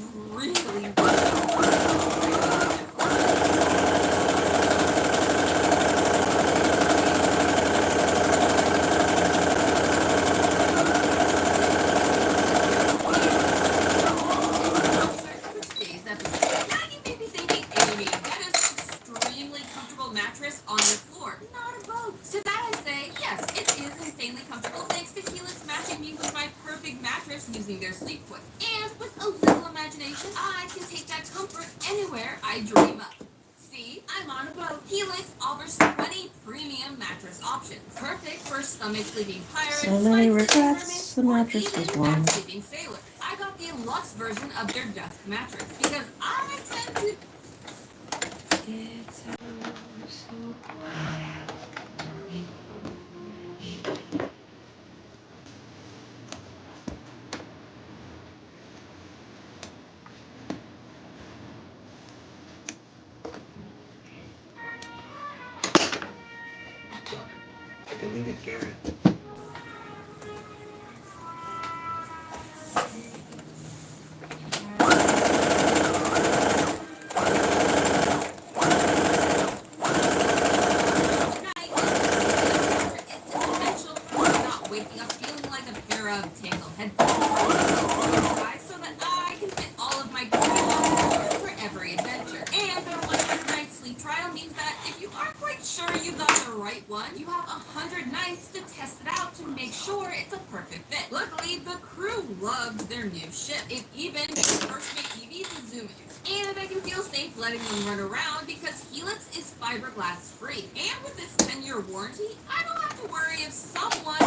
mattress on your floor, not a boat. To that I say, yes, it is insanely comfortable thanks to Helix matching me with my perfect mattress using their sleep quick. And with a little imagination, I can take that comfort anywhere I dream up. See, I'm on a boat. Helix offers 20 premium mattress options. Perfect for stomach sleeping pirates, So many flight-sleeping regrets, mermaids, the or mattress even was one. back-sleeping sailors. I got the luxe version of their dusk mattress because I tend to... I deleted Gary. Waking up feeling like a pair of tangled headphones. So that I can fit all of my gear for every adventure. And their 100-night sleep trial means that if you aren't quite sure you got the right one, you have 100 nights to test it out to make sure it's a perfect fit. Luckily, the crew loved their new ship. It even made first mate TVs and zoom in. And I can feel safe letting them run around because Helix is fiberglass free. And with this 10-year warranty, I don't have to worry if someone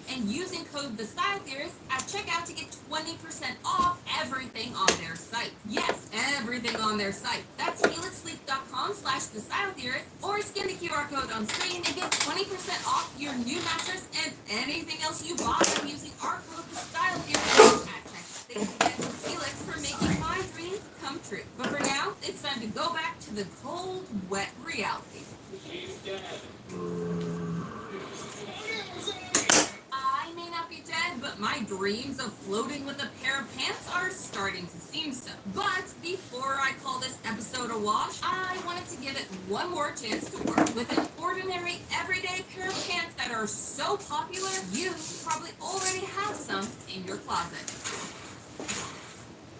and using code TheStyleTheorist at checkout to get 20% off everything on their site. Yes, everything on their site. That's helixsleep.com/TheStyleTheorist, or scan the QR code on screen and get 20% off your new mattress and anything else you buy by using our code TheStyleTheorist at checkout. Thanks again to Helix for making my dreams come true. But for now, it's time to go back to the cold, wet reality. I may not be dead, but my dreams of floating with a pair of pants are starting to seem so. But before I call this episode a wash, I wanted to give it one more chance to work with an ordinary, everyday pair of pants that are so popular, you probably already have some in your closet.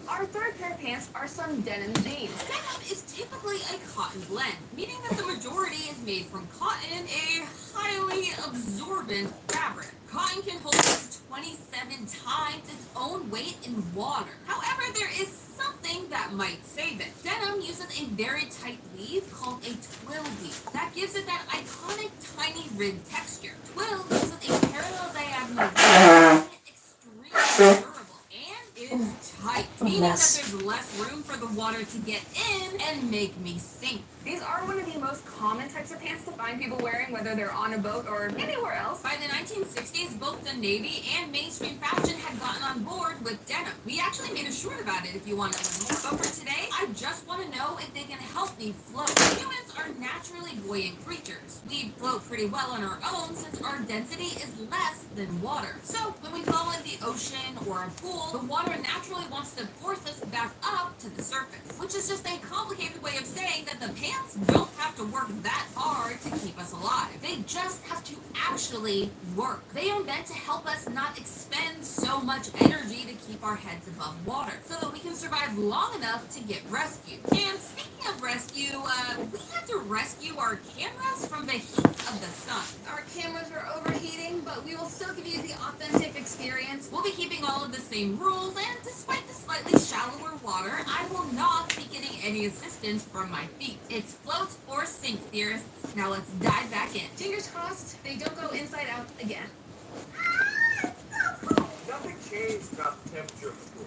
Our third pair of pants are some denim jeans. Denim is typically a cotton blend, meaning that the majority is made from cotton, a highly absorbent fabric. Cotton can hold up to 27 times its own weight in water. However, there is something that might save it. Denim uses a very tight weave called a twill weave. That gives it that iconic tiny rig texture. Twill uses a parallel diagonal weave, extremely durable, and is tight, meaning that there's less room for the water to get in and make me sink. These are one of the most common types of pants to find people wearing, whether they're on a boat or anywhere else. By the 1960s, both the Navy and mainstream fashion had gotten on board with denim. We actually made a short about it if you want to learn more. But for today, I just want to know if they can help me float. Humans are are naturally buoyant creatures. We float pretty well on our own since our density is less than water. So when we fall in the ocean or a pool, the water naturally wants to force us back up to the surface, which is just a complicated way of saying that the pants don't have to work that hard to keep us alive. They just have to actually work. They are meant to help us not expend so much energy to keep our heads above water so that we can survive long enough to get rescued. And speaking of rescue, we had to rescue our cameras from the heat of the sun. Our cameras are overheating, but we will still give you the authentic experience. We'll be keeping all of the same rules, and despite the slightly shallower water, I will not be getting any assistance from my feet. It's float or sink, theorists. Now let's dive back in. Fingers crossed, they don't go inside out again. Nothing changed about the temperature of the pool.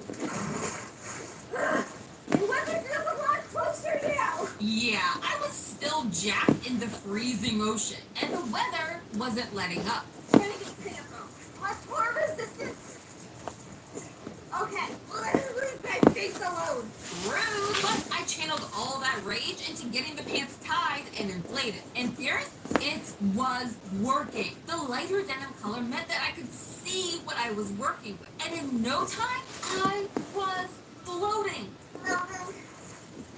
The weather feels a lot closer now. Yeah, I was still jacked in the freezing ocean, and the weather wasn't letting up. Trying to get pants off. Much more resistance. Okay, leave my face alone. Rude, but I channeled all that rage into getting the pants tied and inflated. And theorists, it was working. The lighter denim color meant that I could see what I was working with. And in no time, I was floating.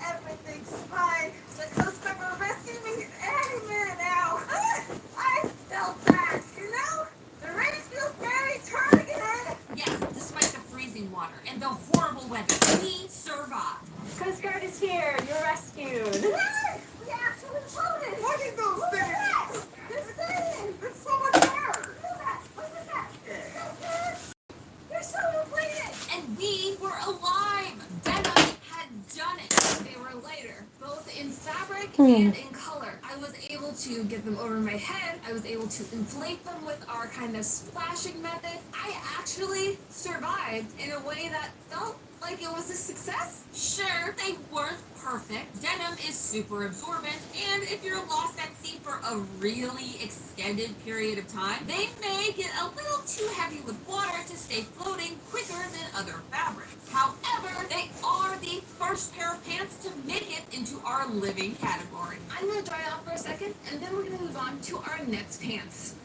Everything's fine. The Coast Guard will rescue me any minute now. I felt that, you know? The rain feels very targeted. Yes, despite the freezing water and the horrible weather, we survived. Coast Guard is here. You're rescued. We actually floated. What are those Look things? at that. This thing. It's so much air! Look at that. Look at that. You're so inflated. And we were alive. Denim had done it. They were lighter, both in fabric and in color. I was able to get them over my head. I was able to inflate them with our kind of splashing method. I actually survived in a way that felt like it was a success. Sure, they weren't perfect. Denim is super absorbent, and if you're lost at sea for a really extended period of time, they may get a little too heavy with water to stay floating quicker than other fabrics. However, they are the first pair of pants to make it into our living category. I'm gonna dry off for a second, and then we're gonna move on to our next pants.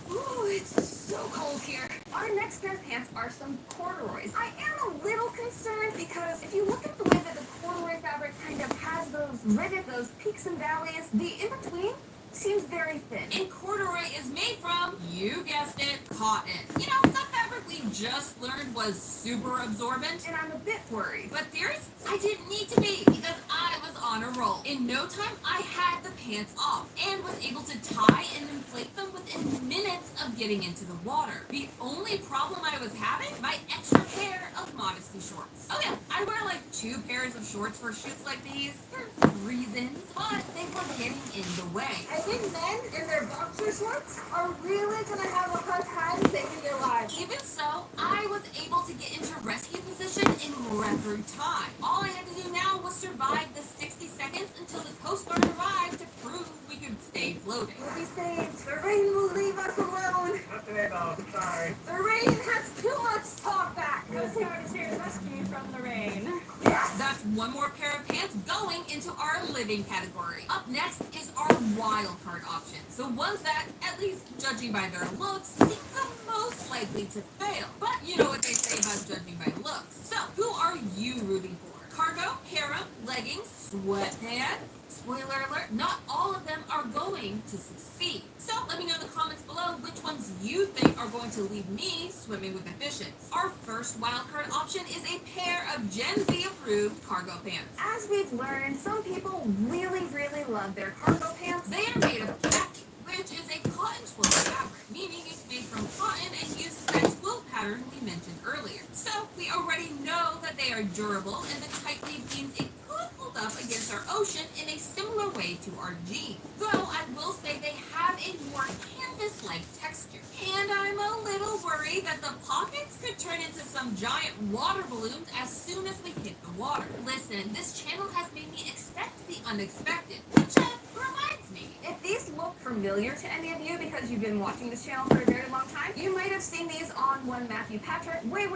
Ooh, it's so cold here. Our next pair of pants are some corduroys. I am a little concerned because if you look at the way that the corduroy fabric kind of has those rivets, those peaks and valleys, the in-between seems very thin. And corduroy is made from, you guessed it, cotton. You know, the fabric we just learned was super absorbent. And I'm a bit worried. But theorists, I didn't need to be because I was on a roll. In no time, I had the pants off and was able to tie and inflate them within minutes of getting into the water. The only problem I was having, my extra pair of modesty shorts. Oh yeah, I wear like 2 pairs of shorts for shoots like these for reasons, but they were getting in the way. I think men in their boxer shorts are really gonna have a hard time saving their lives. Even so, I was able to get into rescue position in record time. All I had to do now was survive the 60 seconds until the Coast Guard arrived to prove we could stay floating. We'll be saved. The rain will leave us alone. Not today though, sorry. The rain has too much talk back. Coast Guard is here to rescue you from the rain. Yes. That's one more pair of pants going into our living category. Up next is our wild card options. The ones that, at least judging by their looks, seem the most likely to fail. But you know what they say about judging by looks. So, who are you rooting for? Cargo, harem, leggings, sweatpants? Spoiler alert, not all of them are going to succeed. So let me know in the comments below which ones you think are going to leave me swimming with the fishes. Our first wildcard option is a pair of Gen Z approved cargo pants. As we've learned, some people really, really love their cargo pants. They are made of khaki, which is a cotton twill fabric, meaning it's made from cotton and uses that twill pattern we mentioned earlier. So we already know that they are durable and the tight weave means it could hold up against our ocean in a similar way to our jeans. Though I will say they have a more canvas-like texture. And I'm a little worried that the pockets could turn into some giant water balloons as soon as we hit the water. Listen, this channel has made me expect the unexpected, which reminds me. If these look familiar to any of you because you've been watching this channel for a very long time, you might have seen these on one Matthew Patrick way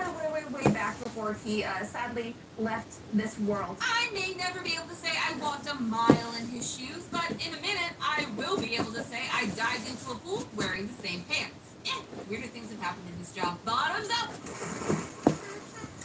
back before he sadly left this world. I may never be able to say I walked a mile in his shoes, but into a pool wearing the same pants. Weirder things have happened in this job. Bottoms up!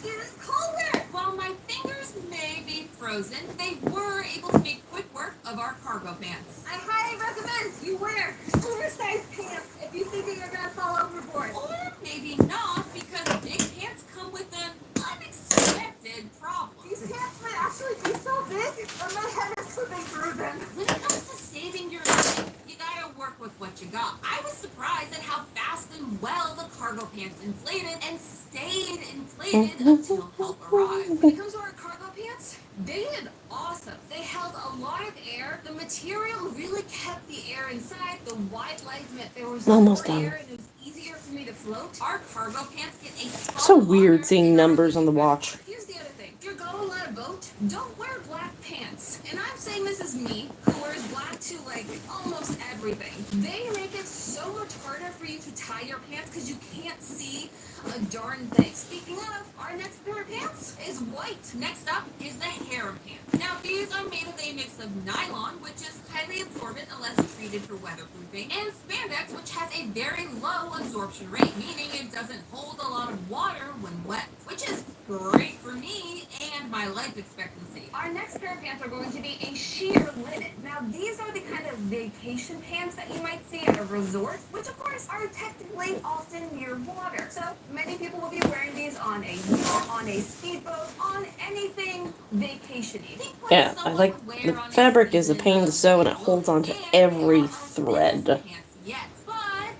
It is colder! While my fingers may be frozen, they were able to make quick work of our cargo pants. I highly recommend you wear oversized pants if you think that you're gonna fall overboard. Or maybe not, because big pants come with an unexpected problem. These pants might actually be so big that my head is slipping through them. When it comes to saving your life, you gotta work with what you got. I was surprised at how fast and well the cargo pants inflated and stayed inflated until help arrived. When it comes to our cargo pants, they did awesome. They held a lot of air. The material really kept the air inside. The wide legs meant there was Almost more done. air and it was easier for me to float. Our cargo pants get a spot So weird longer seeing than our numbers on the watch. Here's the other thing. If you're going on a boat, don't wear black pants. And I'm saying this is me, who wears black to like almost everything. They make it so much harder for you to tie your pants because you can't see a darn thing. Speaking of, our next pair of pants is white. Next up is the harem pants. Now these are made of a mix of nylon, which is highly absorbent unless treated for weatherproofing, and spandex, which has a very low absorption rate, meaning it doesn't hold a lot of water when wet, which is great for me and my life expectancy. Our next pair of pants are going to be a sheer linen. Now, these are the kind of vacation pants that you might see at a resort, which of course are technically often near water. So many people will be wearing these on a yacht, on a speedboat, on anything vacation-y. Yeah, I like the fabric is a pain to sew and it holds on to every thread. Yes, but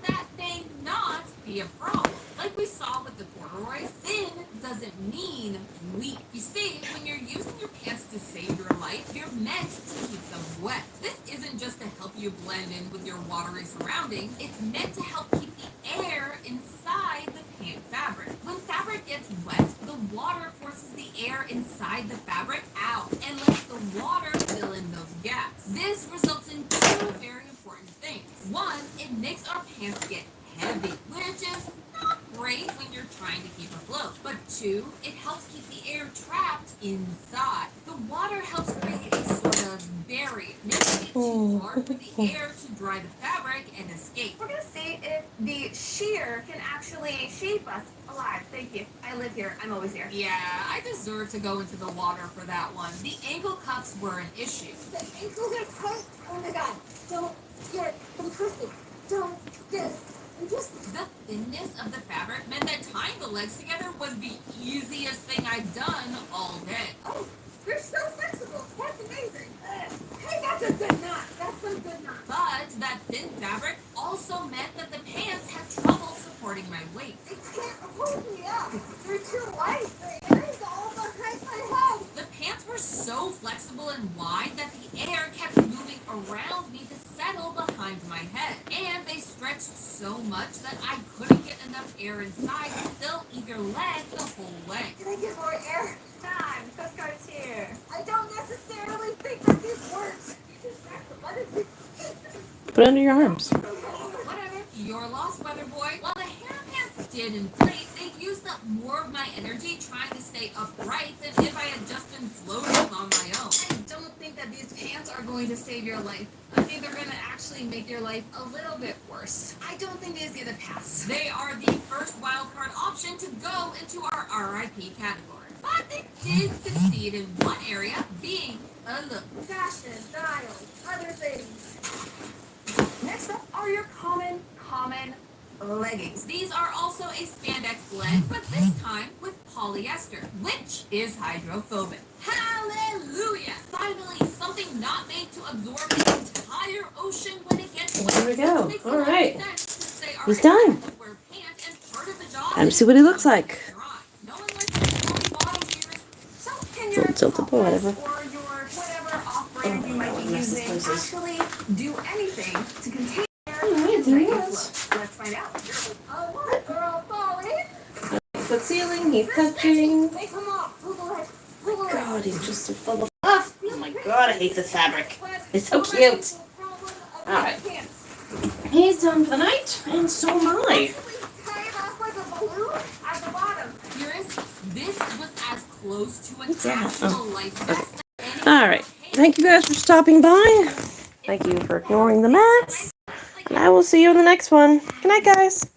that may not be a problem. Like we saw with the corduroys, thin doesn't mean weak. You see, when you're using your pants to save your life, you're meant to keep them wet. This isn't just to help you blend in with your watery surroundings, it's meant to help keep the air inside the pant fabric. When fabric gets wet, the water forces the air inside the fabric out and lets the water fill in those gaps. This results in two very important things. One, it makes our pants get heavy, which is not great when you're trying to keep afloat. But two, it helps keep the air trapped inside. The water helps create a sort of barrier, making it too hard for the air to dry the fabric and escape. We're gonna see if the sheer can actually shape us alive. Thank you. I live here. I'm always here. Yeah, I deserve to go into the water for that one. The ankle cuffs were an issue. The ankles are tight. Oh my god. Don't get them twisted. Don't get The thinness of the fabric meant that tying the legs together was the easiest thing I'd done all day. Oh, you're so flexible. That's amazing. Hey, that's a good knot. That's some good knot. But that thin fabric also meant that the pants had trouble supporting my weight. It can't hold me up. They're too light. The air is all behind my head. The pants were so flexible and wide that the air kept moving around me to settle behind my head. And they stretched so much that I couldn't get enough air inside to fill either leg the whole way. Can I get more air? Time. Coast Guard's here. I don't necessarily think that this works. What is it? Put it under your arms. Whatever, your loss, weather boy. While the hair pants did inflate, they used up more of my energy trying to stay upright than if I had just been floating on my own. I don't think that these pants are going to save your life. I think they're going to actually make your life a little bit worse. I don't think these get a pass. They are the first wildcard option to go into our RIP category. But they did succeed in one area, being a look. Fashion, style, other things. Next up are your common leggings. These are also a spandex blend, but this time with polyester, which is hydrophobic. Hallelujah! Finally, something not made to absorb the entire ocean when it gets wet. There we go. Which makes a All lot of right. sense since they are He's done. able to wear pants, and part of the job Time to is see what he looks like. dry. No one likes to fully bottom here. So can your Tiltable, whatever. or your whatever off-brand you might be using actually do anything to contain Let's find out. Oh, what, girl, falling? The ceiling, he's touching. Hey, come on, Google it. Google it. God, he's just so full of fluff. Oh my god, I hate this fabric. It's so cute. Alright. He's done for the night, and so am I. Tie it off like a balloon at the bottom. This was as close to an What's that? actual life vest. Alright. Thank you guys for stopping by. Thank you for ignoring the mess. And I will see you in the next one. Good night, guys.